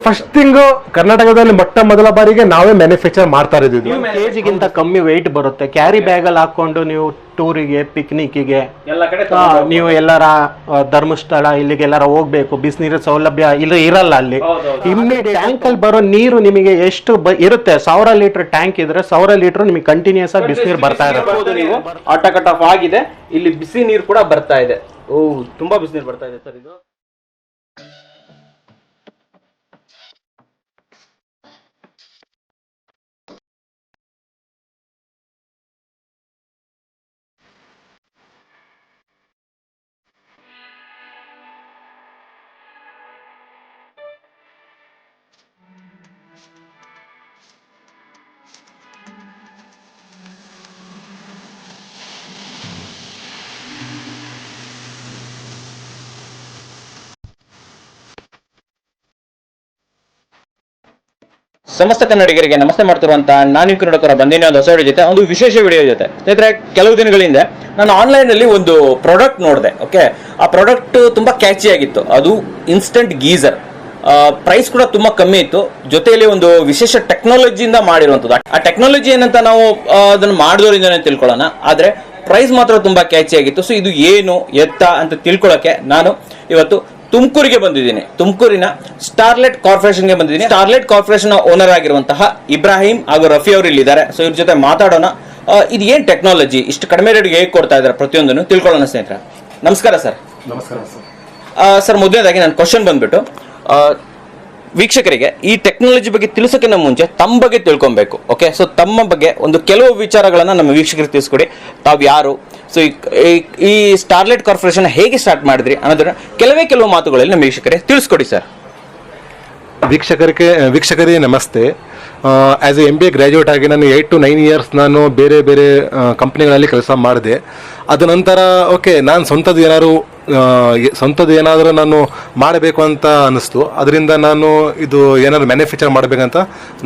First thing ಕರ್ನಾಟಕದಲ್ಲಿ ಮೊಟ್ಟ ಮೊದಲ ಬಾರಿಗೆ ನಾವೇ ಮ್ಯಾನುಫ್ಯಾಕ್ಚರ್ ಮಾಡ್ತಾ ಇದ್ದೀವಿ. ಕೆಜಿಗಿಂತ ಕಮ್ಮಿ ವೆಯ್ಟ್ ಬರುತ್ತೆ. ಕ್ಯಾರಿ ಬ್ಯಾಗ್ ಅಲ್ಲಿ ಹಾಕೊಂಡು ನೀವು ಟೂರಿಗೆ ಪಿಕ್ನಿಕ್ಗೆ ನೀವು ಎಲ್ಲರ ಧರ್ಮಸ್ಥಳ ಇಲ್ಲಿಗೆಲ್ಲರ ಹೋಗ್ಬೇಕು, ಬಿಸಿನೀರಿನ ಸೌಲಭ್ಯ ಇಲ್ಲಿ ಇರಲ್ಲ. ಅಲ್ಲಿ ಇಮ್ಮಿಡಿಯೇಟ್ ಟ್ಯಾಂಕ್ ಅಲ್ಲಿ ಬರೋ ನೀರು ನಿಮಗೆ ಎಷ್ಟು ಇರುತ್ತೆ, 1000 ಲೀಟರ್ ಟ್ಯಾಂಕ್ ಇದ್ರೆ 1000 ಲೀಟರ್ ನಿಮಗೆ ಕಂಟಿನ್ಯೂಸ್ ಆಗಿ ಬಿಸಿನೀರು ಬರ್ತಾ ಇರುತ್ತೆ. ನೀವು ಆಟೋ ಕಟ್ ಆಫ್ ಆಗಿದೆ, ಇಲ್ಲಿ ಬಿಸಿ ನೀರು ಕೂಡ ಬರ್ತಾ ಇದೆ. ತುಂಬಾ ಬಿಸಿನೀರು ಬರ್ತಾ ಇದೆ ಸರ್. ಇದು ಸಮಸ್ತ ಕನ್ನಡಿಗರಿಗೆ ನಮಸ್ತೆ ಮಾಡ್ತಿರುವಂತ ನಾನು ನೋಡೋಕರ ಬಂದಿನ ಒಂದು ಹೊಸ ವಿಡಿಯೋ ಜೊತೆ ಒಂದು ವಿಶೇಷ ವಿಡಿಯೋ ಜೊತೆ. ಸ್ನೇಹಿತರೆ, ಕೆಲವು ದಿನಗಳಿಂದ ನಾನು ಆನ್ಲೈನ್ ಅಲ್ಲಿ ಒಂದು ಪ್ರಾಡಕ್ಟ್ ನೋಡಿದೆ. ಓಕೆ, ಆ ಪ್ರಾಡಕ್ಟ್ ತುಂಬಾ ಕ್ಯಾಚಿ ಆಗಿತ್ತು. ಅದು ಇನ್ಸ್ಟಂಟ್ ಗೀಸರ್. ಪ್ರೈಸ್ ಕೂಡ ತುಂಬಾ ಕಮ್ಮಿ ಇತ್ತು. ಜೊತೆಯಲ್ಲಿ ಒಂದು ವಿಶೇಷ ಟೆಕ್ನಾಲಜಿಯಿಂದ ಮಾಡಿರುವಂತದ್ದು. ಆ ಟೆಕ್ನಾಲಜಿ ಏನಂತ ನಾವು ಅದನ್ನು ಮಾಡಿದವರಿಂದನೇ ತಿಳ್ಕೊಳ್ಳೋಣ. ಆದ್ರೆ ಪ್ರೈಸ್ ಮಾತ್ರ ತುಂಬಾ ಕ್ಯಾಚಿ ಆಗಿತ್ತು. ಸೊ ಇದು ಏನು ಎತ್ತ ಅಂತ ತಿಳ್ಕೊಳ್ಳೋಕೆ ನಾನು ಇವತ್ತು ತುಮಕೂರಿಗೆ ಬಂದಿದ್ದೀನಿ. ತುಮಕೂರಿನ ಸ್ಟಾರ್ಲೈಟ್ ಕಾರ್ಪೊರೇಷನ್ಗೆ ಬಂದಿದ್ದೀನಿ. ಸ್ಟಾರ್ಲೈಟ್ ಕಾರ್ಪೊರೇಷನ್ ಓನರ್ ಆಗಿರುವಂತಹ ಇಬ್ರಾಹಿಂ ಹಾಗೂ ರಫಿ ಅವರು ಇಲ್ಲಿದ್ದಾರೆ. ಸೊ ಇವ್ರ ಜೊತೆ ಮಾತಾಡೋಣ. ಇದು ಏನ್ ಟೆಕ್ನಾಲಜಿ, ಇಷ್ಟು ಕಡಿಮೆ ರೇಟ್ಗೆ ಹೇಗೆ ಕೊಡ್ತಾ ಇದ್ದಾರೆ ಪ್ರತಿಯೊಂದನ್ನು ತಿಳ್ಕೊಳ್ಳೋಣ. ಸ್ನೇಹಿತರೆ ನಮಸ್ಕಾರ ಸರ್. ನಮಸ್ಕಾರ ಸರ್, ಮೊದಲನೇದಾಗಿ ನನ್ನ ಕ್ವಶನ್ ಬಂದ್ಬಿಟ್ಟು, ವೀಕ್ಷಕರಿಗೆ ಈ ಟೆಕ್ನಾಲಜಿ ಬಗ್ಗೆ ತಿಳಿಸೋಕ್ಕಿಂತ ಮುಂಚೆ ತಮ್ಮ ಬಗ್ಗೆ ತಿಳ್ಕೊಬೇಕು. ಓಕೆ, ಸೊ ತಮ್ಮ ಬಗ್ಗೆ ಒಂದು ಕೆಲವು ವಿಚಾರಗಳನ್ನ ನಮ್ಮ ವೀಕ್ಷಕರಿಗೆ ತಿಳಿಸ್ಕೊಡಿ. ತಾವು ಯಾರು, ಸೊ ಈ ಸ್ಟಾರ್ಲೈಟ್ ಕಾರ್ಪೊರೇಷನ್ ಹೇಗೆ ಸ್ಟಾರ್ಟ್ ಮಾಡಿದ್ರಿ ಅನ್ನೋದನ್ನ ಕೆಲವು ಮಾತುಗಳಲ್ಲಿ ನಮ್ಮ ವೀಕ್ಷಕರಿಗೆ ತಿಳಿಸ್ಕೊಡಿ ಸರ್. ವೀಕ್ಷಕರಿಗೆ ನಮಸ್ತೆ. ಆಸ್ ಎ MBA ಗ್ರಾಜ್ಯುಯೇಟ್ ಆಗಿ ನಾನು 8 to 9 years ನಾನು ಬೇರೆ ಬೇರೆ ಕಂಪ್ನಿಗಳಲ್ಲಿ ಕೆಲಸ ಮಾಡಿದೆ. ಅದ ನಂತರ ಓಕೆ, ನಾನು ಸ್ವಂತದ್ದು ಏನಾದರೂ ನಾನು ಮಾಡಬೇಕು ಅಂತ ಅನ್ನಿಸ್ತು. ಅದರಿಂದ ನಾನು ಇದು ಏನಾದ್ರು ಮ್ಯಾನುಫ್ಯಾಕ್ಚರ್ ಮಾಡಬೇಕಂತ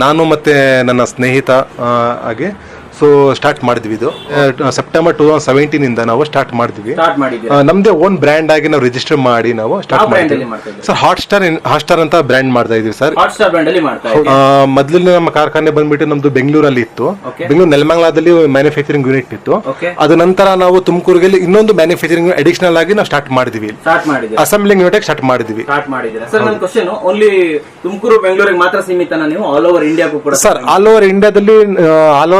ನಾನು ಮತ್ತು ನನ್ನ ಸ್ನೇಹಿತ ಹಾಗೆ ಸೊ ಸ್ಟಾರ್ಟ್ ಮಾಡಿದ್ವಿ. ಇದು ಸೆಪ್ಟೆಂಬರ್ 2017 ಇಂದ ನಾವು ಸ್ಟಾರ್ಟ್ ಮಾಡಿದ್ವಿ. ನಮ್ದೇ ಓನ್ ಬ್ರ್ಯಾಂಡ್ ಆಗಿ ನಾವು ರಿಜಿಸ್ಟರ್ ಮಾಡಿ ನಾವು ಸ್ಟಾರ್ಟ್ ಮಾಡಿದ್ವಿ ಸರ್. ಹಾಟ್ಸ್ಟಾರ್ ಅಂತ ಬ್ರ್ಯಾಂಡ್ ಮಾಡ್ತಾ ಇದೀವಿ ಸರ್. ಮೊದಲಿನ ನಮ್ಮ ಕಾರ್ಖಾನೆ ಬಂದ್ಬಿಟ್ಟು ನಮ್ದು ಬೆಂಗಳೂರಲ್ಲಿ ಇತ್ತು. ಬೆಂಗಳೂರು ನೆಲಮಂಗಲದಲ್ಲಿ ಮ್ಯಾನುಫ್ಯಾಕ್ಚರಿಂಗ್ ಯೂನಿಟ್ ಇತ್ತು. ಅದ ನಂತರ ನಾವು ತುಮಕೂರಿಗೆ ಇನ್ನೊಂದು ಮ್ಯಾನುಫ್ಯಾಕ್ಚರಿಂಗ್ ಅಡಿಷನಲ್ ಆಗಿ ನಾವು ಸ್ಟಾರ್ಟ್ ಮಾಡಿದ್ವಿ. ಅಸೆಂಬ್ಲಿಂಗ್ ಯೂನಿಟ್ ಸ್ಟಾರ್ಟ್ ಮಾಡಿದ್ವಿ. ತುಮಕೂರು ಬೆಂಗಳೂರಿಗೆ ಮಾತ್ರ ಸೀಮಿತ ನೀವು ಆಲ್ ಓವರ್ ಇಂಡಿಯಾಗೂ ಕೂಡ ಸರ್? ಆಲ್ ಓವರ್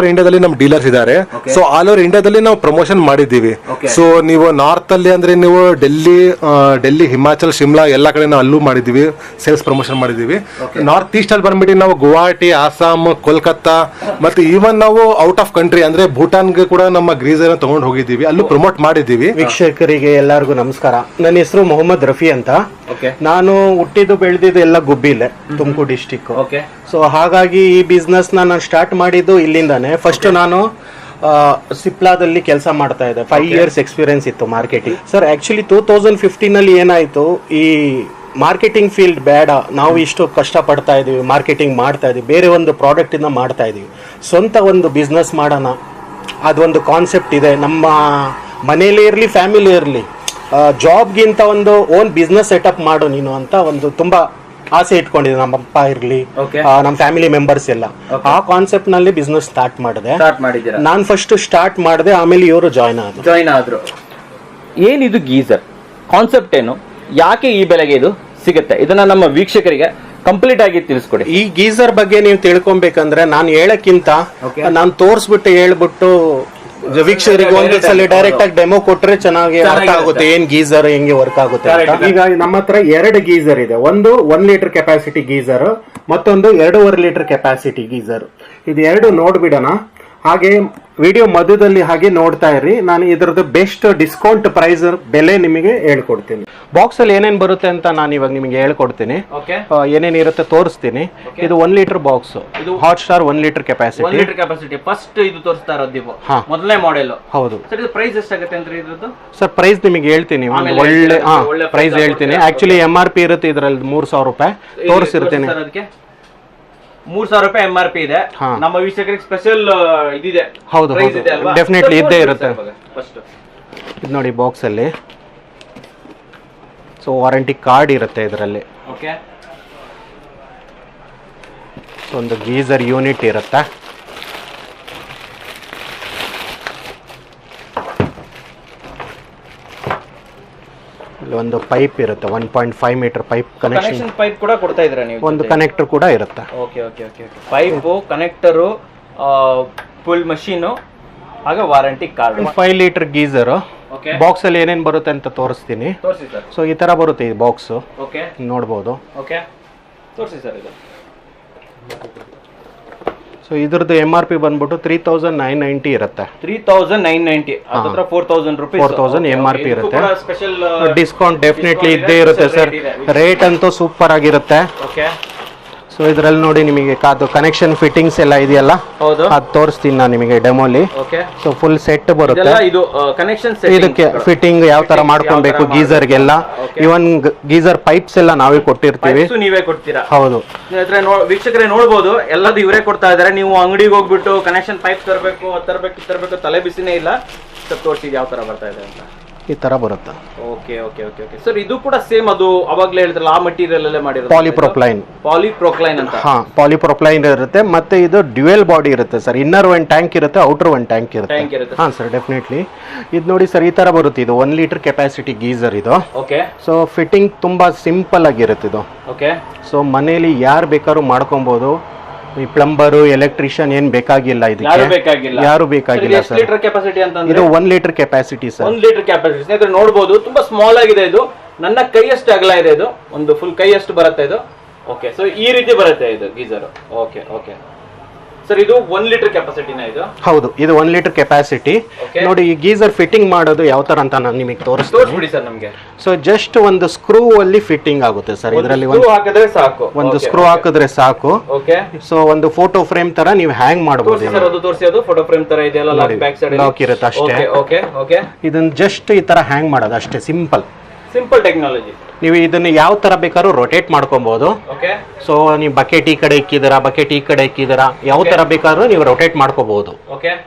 ಇಂಡಿಯಾದಲ್ಲಿ ನಮ್ಮ ಡೀಲರ್ಸ್ ಇದ್ದಾರೆ. ಸೊ ಆಲ್ ಓವರ್ ಇಂಡಿಯಾದಲ್ಲಿ ನಾವು ಪ್ರಮೋಷನ್ ಮಾಡಿದ್ದೀವಿ. ಸೊ ನೀವು ನಾರ್ತ್ ಅಲ್ಲಿ ಅಂದ್ರೆ ನೀವು ಡೆಲ್ಲಿ, ಹಿಮಾಚಲ್, ಶಿಮ್ಲಾ ಎಲ್ಲ ಕಡೆ ನಾವು ಅಲ್ಲೂ ಮಾಡಿದೀವಿ, ಸೇಲ್ಸ್ ಪ್ರಮೋಷನ್ ಮಾಡಿದೀವಿ. ನಾರ್ತ್ ಈಸ್ಟ್ ಅಲ್ಲಿ ಬಂದ್ಬಿಟ್ಟು ನಾವು ಗುವಾಹಟಿ, ಆಸಾಮ್, ಕೋಲ್ಕತ್ತಾ ಮತ್ತೆ ಈವನ್ ನಾವು ಔಟ್ ಆಫ್ ಕಂಟ್ರಿ ಅಂದ್ರೆ ಭೂಟಾನ್ಗೆ ಕೂಡ ನಮ್ಮ ಗ್ರೀಸರ್ ತಗೊಂಡು ಹೋಗಿದ್ದೀವಿ, ಅಲ್ಲೂ ಪ್ರಮೋಟ್ ಮಾಡಿದ್ದೀವಿ. ವೀಕ್ಷಕರಿಗೆ ಎಲ್ಲರಿಗೂ ನಮಸ್ಕಾರ. ನನ್ನ ಹೆಸರು ಮೊಹಮ್ಮದ್ ರಫಿ ಅಂತ. ನಾನು ಹುಟ್ಟಿದ್ದು ಬೆಳೆದಿದ್ದು ಎಲ್ಲ ಗುಬ್ಬಿಲೆ, ತುಮಕೂರು ಡಿಸ್ಟಿಕ್. ಸೊ ಹಾಗಾಗಿ ಈ ಬಿಸ್ನೆಸ್ ನಾನು ಸ್ಟಾರ್ಟ್ ಮಾಡಿದ್ದು ಇಲ್ಲಿಂದಾನೆ. ಫಸ್ಟ್ ನಾನು ಸಿಪ್ಲಾದಲ್ಲಿ ಕೆಲಸ ಮಾಡ್ತಾ ಇದ್ದೆ. 5 years ಎಕ್ಸ್ಪೀರಿಯನ್ಸ್ ಇತ್ತು ಮಾರ್ಕೆಟಿಂಗ್. ಸರ್ ಆಕ್ಚುಲಿ 2015 ಅಲ್ಲಿ ಏನಾಯ್ತು, ಈ ಮಾರ್ಕೆಟಿಂಗ್ ಫೀಲ್ಡ್ ಬೇಡ, ನಾವು ಇಷ್ಟು ಕಷ್ಟ ಪಡ್ತಾ ಇದೀವಿ, ಮಾರ್ಕೆಟಿಂಗ್ ಮಾಡ್ತಾ ಇದೀವಿ, ಬೇರೆ ಒಂದು ಪ್ರಾಡಕ್ಟ್ ಇಂದ ಮಾಡ್ತಾ ಇದೀವಿ, ಸ್ವಂತ ಒಂದು ಬಿಸ್ನೆಸ್ ಮಾಡೋಣ, ಅದೊಂದು ಕಾನ್ಸೆಪ್ಟ್ ಇದೆ. ನಮ್ಮ ಮನೇಲಿ ಇರಲಿ, ಫ್ಯಾಮಿಲಿ ಇರಲಿ, ಜಾಬ್ಗಿಂತ ಒಂದು ಓನ್ ಬಿಸ್ನೆಸ್ ಸೆಟಪ್ ಮಾಡು ನೀನು ಅಂತ ಒಂದು ತುಂಬಾ ಆಸೆ ಇಟ್ಕೊಂಡಿದ್ದೆ. ನಮ್ಮ ಅಪ್ಪ ಇರ್ಲಿ, ನಮ್ಮ ಫ್ಯಾಮಿಲಿ ಮೆಂಬರ್ಸ್ ಎಲ್ಲ ಆ ಕಾನ್ಸೆಪ್ಟ್ ನಲ್ಲಿ ಬಿಸ್ನೆಸ್ ಸ್ಟಾರ್ಟ್ ಮಾಡಿದೆ. ನಾನು ಫಸ್ಟ್ ಸ್ಟಾರ್ಟ್ ಮಾಡಿದೆ, ಆಮೇಲೆ ಇವರು ಜಾಯ್ನ್ ಆದ್ರು. ಏನಿದು ಗೀಸರ್ ಕಾನ್ಸೆಪ್ಟ್ ಏನು, ಯಾಕೆ ಈ ಬೆಲೆಗೆ ಇದು ಸಿಗುತ್ತೆ, ಇದನ್ನ ನಮ್ಮ ವೀಕ್ಷಕರಿಗೆ ಕಂಪ್ಲೀಟ್ ಆಗಿ ತಿಳಿಸ್ಕೊಡಿ. ಈ ಗೀಸರ್ ಬಗ್ಗೆ ನೀವು ತಿಳ್ಕೊಬೇಕಂದ್ರೆ ನಾನು ಹೇಳಕ್ಕಿಂತ ನಾನು ತೋರ್ಸ್ಬಿಟ್ಟು ಹೇಳ್ಬಿಟ್ಟು ವೀಕ್ಷಕರಿಗೆ ಒಂದ್ಸಲ ಡೈರೆಕ್ಟ್ ಆಗಿ ಡೆಮೋ ಕೊಟ್ರೆ ಚೆನ್ನಾಗಿ ಅರ್ಥ ಆಗುತ್ತೆ ಏನ್ ಗೀಸರ್ ಹೆಂಗೆ ವರ್ಕ್ ಆಗುತ್ತೆ ಅಂತ. ಈಗ ನಮ್ಮ ಹತ್ರ 2 ಗೀಸರ್ ಇದೆ. ಒಂದು 1 ಲೀಟರ್ ಕೆಪಾಸಿಟಿ ಗೀಸರ್, ಮತ್ತೊಂದು 2.5 ಲೀಟರ್ ಕೆಪಾಸಿಟಿ ಗೀಸರ್. ಇದು 2 ನೋಡ್ಬಿಡೋಣ. ಹಾಗೆ ವಿಡಿಯೋ ಮಧ್ಯದಲ್ಲಿ ಹಾಗೆ ನೋಡ್ತಾ ಇರಿ. ನಾನು ಇದರದ್ದು ಬೆಸ್ಟ್ ಡಿಸ್ಕೌಂಟ್ ಪ್ರೈಸ್ ಬೆಲೆ ನಿಮಗೆ ಹೇಳ್ಕೊಡ್ತೀನಿ. ಬಾಕ್ಸ್ ಅಲ್ಲಿ ಏನೇನ್ ಬರುತ್ತೆ ಅಂತ ನಾನು ಇವಾಗ ನಿಮಗೆ ಹೇಳ್ಕೊಡ್ತೀನಿ. ಏನೇನ್ ಇರುತ್ತೆ ತೋರಿಸ್ತೀನಿ. ಇದು 1 litre box, hot star 1 litre capacity. First ಇದು ತೋರಿಸ್ತಾ ಇರೋದು ಮೊದಲನೇ ಮಾಡೆಲ್. ಹೌದು ಸರ್, ಇದು ಪ್ರೈಸ್ ಎಷ್ಟಾಗುತ್ತೆ ಅಂದ್ರೆ ಇದ್ರದ್ದು? ಸರ್ ಪ್ರೈಸ್ ನಿಮಗೆ ಹೇಳ್ತೀನಿ, ಒಳ್ಳೆ ಪ್ರೈಸ್ ಹೇಳ್ತೀನಿ. ಆಕ್ಚುಲಿ MRP ಇರುತ್ತೆ ಇದರಲ್ಲಿ 3000 ರೂಪಾಯಿ ತೋರಿಸಿರ್ತೀನಿ. 3000 ರೂಪಾಯಿ MRP ಇದೆ. ನಮ್ಮ ವೀಕ್ಷಕರಿಗೆ ಸ್ಪೆಷಲ್ ಇದಿದೆ. ಹೌದು, ಡೆಫಿನೆಟ್ಲಿ ಇದ್ದೇ ಇರುತ್ತೆ. ಇದು ನೋಡಿ ಬಾಕ್ಸ್ ಅಲ್ಲಿ. ಸೊ ವಾರಂಟಿ ಕಾರ್ಡ್ ಇರುತ್ತೆ ಇದರಲ್ಲಿ. ಒಂದು ಗೀಸರ್ ಯೂನಿಟ್ ಇರುತ್ತೆ. ಇಲ್ಲಿ ಒಂದು ಪೈಪ್ ಇರುತ್ತೆ, 1.5 ಮೀಟರ್ ಪೈಪ್ ಕನೆಕ್ಷನ್. ಪೈಪ್ ಕೂಡ ಕೊಡ್ತಾ ಇದ್ದೀರಾ ನೀವು? ಒಂದು ಕನೆಕ್ಟರ್ ಕೂಡ ಇರುತ್ತೆ. Okay okay okay okay. Pipe, connector, full machine, ಆಗ warranty card. 5 litre geyser. Okay. Box ಅಲ್ಲಿ ಏನೇನು ಬರುತ್ತೆ ಅಂತ ತೋರಿಸ್ತೀನಿ. ತೋರಿಸಿ ಸರ್. ಸೊ ಈ ತರ ಬರುತ್ತೆ ಈ ಬಾಕ್ಸ್. ಓಕೆ. ನೋಡ್ಬೋದು. ಓಕೆ. ತೋರಿಸಿ ಸರ್ ಇದು. ಸೊ ಇದ್ರದ್ದು MRP ಬಂದ್ಬಿಟ್ಟು 3990 ಇರುತ್ತೆ. 3990. ಅದತ್ರ 4000 ರೂಪಾಯಿ. 4000 MRP ಇರುತ್ತೆ. ಸ್ಪೆಷಲ್ ಡಿಸ್ಕೌಂಟ್ ಡೆಫಿನೆಟ್ಲಿ ಇದ್ದೇ ಇರುತ್ತೆ ಸರ್. ರೇಟ್ ಅಂತೂ ಸೂಪರ್ ಆಗಿರುತ್ತೆ. ಓಕೆ. ಸೊ ಇದರಲ್ಲಿ ನೋಡಿ ನಿಮಗೆ ಅದು ಕನೆಕ್ಷನ್ ಫಿಟ್ಟಿಂಗ್ಸ್ ಎಲ್ಲ ಇದೆಯಲ್ಲ, ಹೌದು, ಅದು ತೋರಿಸ್ತೀನಿ ನಾನು ನಿಮಗೆ ಡೆಮೋಲಿ. ಓಕೆ. ಸೊ ಫುಲ್ ಸೆಟ್ ಬರುತ್ತೆ. ಇದು ಕನೆಕ್ಷನ್ ಇದಕ್ಕೆ ಫಿಟ್ಟಿಂಗ್ ಯಾವ ತರ ಮಾಡ್ಕೊಬೇಕು ಗೀಸರ್ಗೆಲ್ಲ, ಇವನ್ ಗೀಸರ್ ಪೈಪ್ಸ್ ಎಲ್ಲ ನಾವೇ ಕೊಟ್ಟಿರ್ತೀವಿ. ನೀವೇ ಕೊಡ್ತೀರಾ? ಹೌದು. ವೀಕ್ಷಕರೇ ನೋಡ್ಬೋದು, ಎಲ್ಲದು ಇವರೇ ಕೊಡ್ತಾ ಇದಾರೆ. ನೀವು ಅಂಗಡಿಗೆ ಹೋಗ್ಬಿಟ್ಟು ಕನೆಕ್ಷನ್ ಪೈಪ್ ತರಬೇಕು ತಲೆ ಬಿಸಿನೇ ಇಲ್ಲ. ಸರ್ ತೋರಿಸಿ ಯಾವ ತರ ಬರ್ತಾ ಇದೆ ಅಂತ. ಈ ತರ ಬರುತ್ತೆ. Okay okay okay okay. Sir ಇದು ಕೂಡ ಸೇಮ್, ಅದು ಅವಾಗಲೇ ಹೇಳಿದ್ರಲ್ಲ ಆ ಮಟೀರಿಯಲ್ ಅಲ್ಲೇ ಮಾಡಿರೋದು. ಪಾಲಿಪ್ರೊಪ್ಲೈನ್ ಅಂತ. ಹಾ, ಪಾಲಿಪ್ರೊಪ್ಲೈನ್ ಇರುತ್ತೆ. ಮತ್ತೆ ಇದು ಡ್ಯುಯಲ್ ಬಾಡಿ ಇರುತ್ತೆ ಸರ್. ಇನ್ನರ್ ಒಂದು ಟ್ಯಾಂಕ್ ಇರುತ್ತೆ, ಔಟರ್ ಒಂದು ಟ್ಯಾಂಕ್ ಇರುತ್ತೆ. ಹಾ ಸರ್, ಡೆಫಿನೆಟ್ಲಿ. ಇದು ನೋಡಿ ಸರ್, ಈ ತರ ಬರುತ್ತೆ. ಇದು 1 ಲೀಟರ್ ಕೆಪಾಸಿಟಿ ಗೀಸರ್ ಇದು. ಓಕೆ. ಸೊ ಫಿಟ್ಟಿಂಗ್ ತುಂಬಾ ಸಿಂಪಲ್ ಆಗಿರುತ್ತೆ ಇದು. ಓಕೆ. ಸೊ ಮನೆಯಲ್ಲಿ ಯಾರು ಬೇಕಾದ್ರೂ ಮಾಡ್ಕೊಬಹುದು. ಈ ಪ್ಲಂಬರು, ಎಲೆಕ್ಟ್ರಿಷಿಯನ್ ಏನ್ ಬೇಕಾಗಿಲ್ಲ ಇದಕ್ಕೆ, ಯಾರು ಬೇಕಾಗಿಲ್ಲ ಸರ್. ಇದು 1 litre capacity sir. 1 litre capacity ಸ್ನೇಹಿತರೆ ನೋಡಬಹುದು. ತುಂಬಾ ಸ್ಮಾಲ್ ಆಗಿದೆ ಇದು. ನನ್ನ ಕೈಯಷ್ಟು ಅಗಲ ಇದೆ ಇದು. ಒಂದು ಫುಲ್ ಕೈಯಷ್ಟು ಬರುತ್ತೆ ಇದು. ಓಕೆ. ಸೊ ಈ ರೀತಿ ಬರುತ್ತೆ ಇದು ಗೀಸರ್. ಓಕೆ ಓಕೆ ಸರ್, ಇದು 1 ಲೀಟರ್ ಕೆಪಾಸಿಟಿನ ಇದು? ಹೌದು, ಇದು 1 ಲೀಟರ್ ಕೆಪಾಸಿಟಿ. ನೋಡಿ ಈ ಗೀಸರ್ ಫಿಟ್ಟಿಂಗ್ ಮಾಡೋದು ಯಾವ ತರ ಅಂತ ನಾನು ನಿಮಗೆ ತೋರಿಸ್ತೀನಿ ಸರ್ ನಮಗೆ. ಸೊ ಜಸ್ಟ್ ಒಂದು ಸ್ಕ್ರೂ ಅಲ್ಲಿ ಫಿಟ್ಟಿಂಗ್ ಆಗುತ್ತೆ ಸರ್. ಇದರಲ್ಲಿ ಹಾಕಿದ್ರೆ ಸಾಕು, ಒಂದು ಸ್ಕ್ರೂ ಹಾಕಿದ್ರೆ ಸಾಕು. ಓಕೆ. ಸೊ ಒಂದು ಫೋಟೋ ಫ್ರೇಮ್ ತರ ನೀವು ಹ್ಯಾಂಗ್ ಮಾಡಬಹುದು. ಅದು ಫೋಟೋ ಫ್ರೇಮ್ ತರ ಇದೆಯಲ್ಲ, ಬ್ಯಾಕ್ ಸೈಡ್ ಲಾಕ್ ಇರುತ್ತೆ ಅಷ್ಟೇ. Okay okay. ಇದನ್ನ ಜಸ್ಟ್ ಈ ತರ ಹ್ಯಾಂಗ್ ಮಾಡೋದು ಅಷ್ಟೇ. Simple technology. ನೀವು ಇದನ್ನ ಯಾವ ತರ ಬೇಕಾದ್ರೂ ರೊಟೇಟ್ ಮಾಡ್ಕೊಬಹುದು. ಸೊ ನೀವು ಬಕೆಟ್ ಈ ಕಡೆ ಇಕ್ಕಿದ್ದೀರಾ, ಬಕೆಟ್ ಈ ಕಡೆ ಇಕ್ಕಿದ್ದೀರಾ, ಯಾವ ತರ ಬೇಕಾದ್ರೂ ನೀವು ರೊಟೇಟ್ ಮಾಡ್ಕೋಬಹುದು.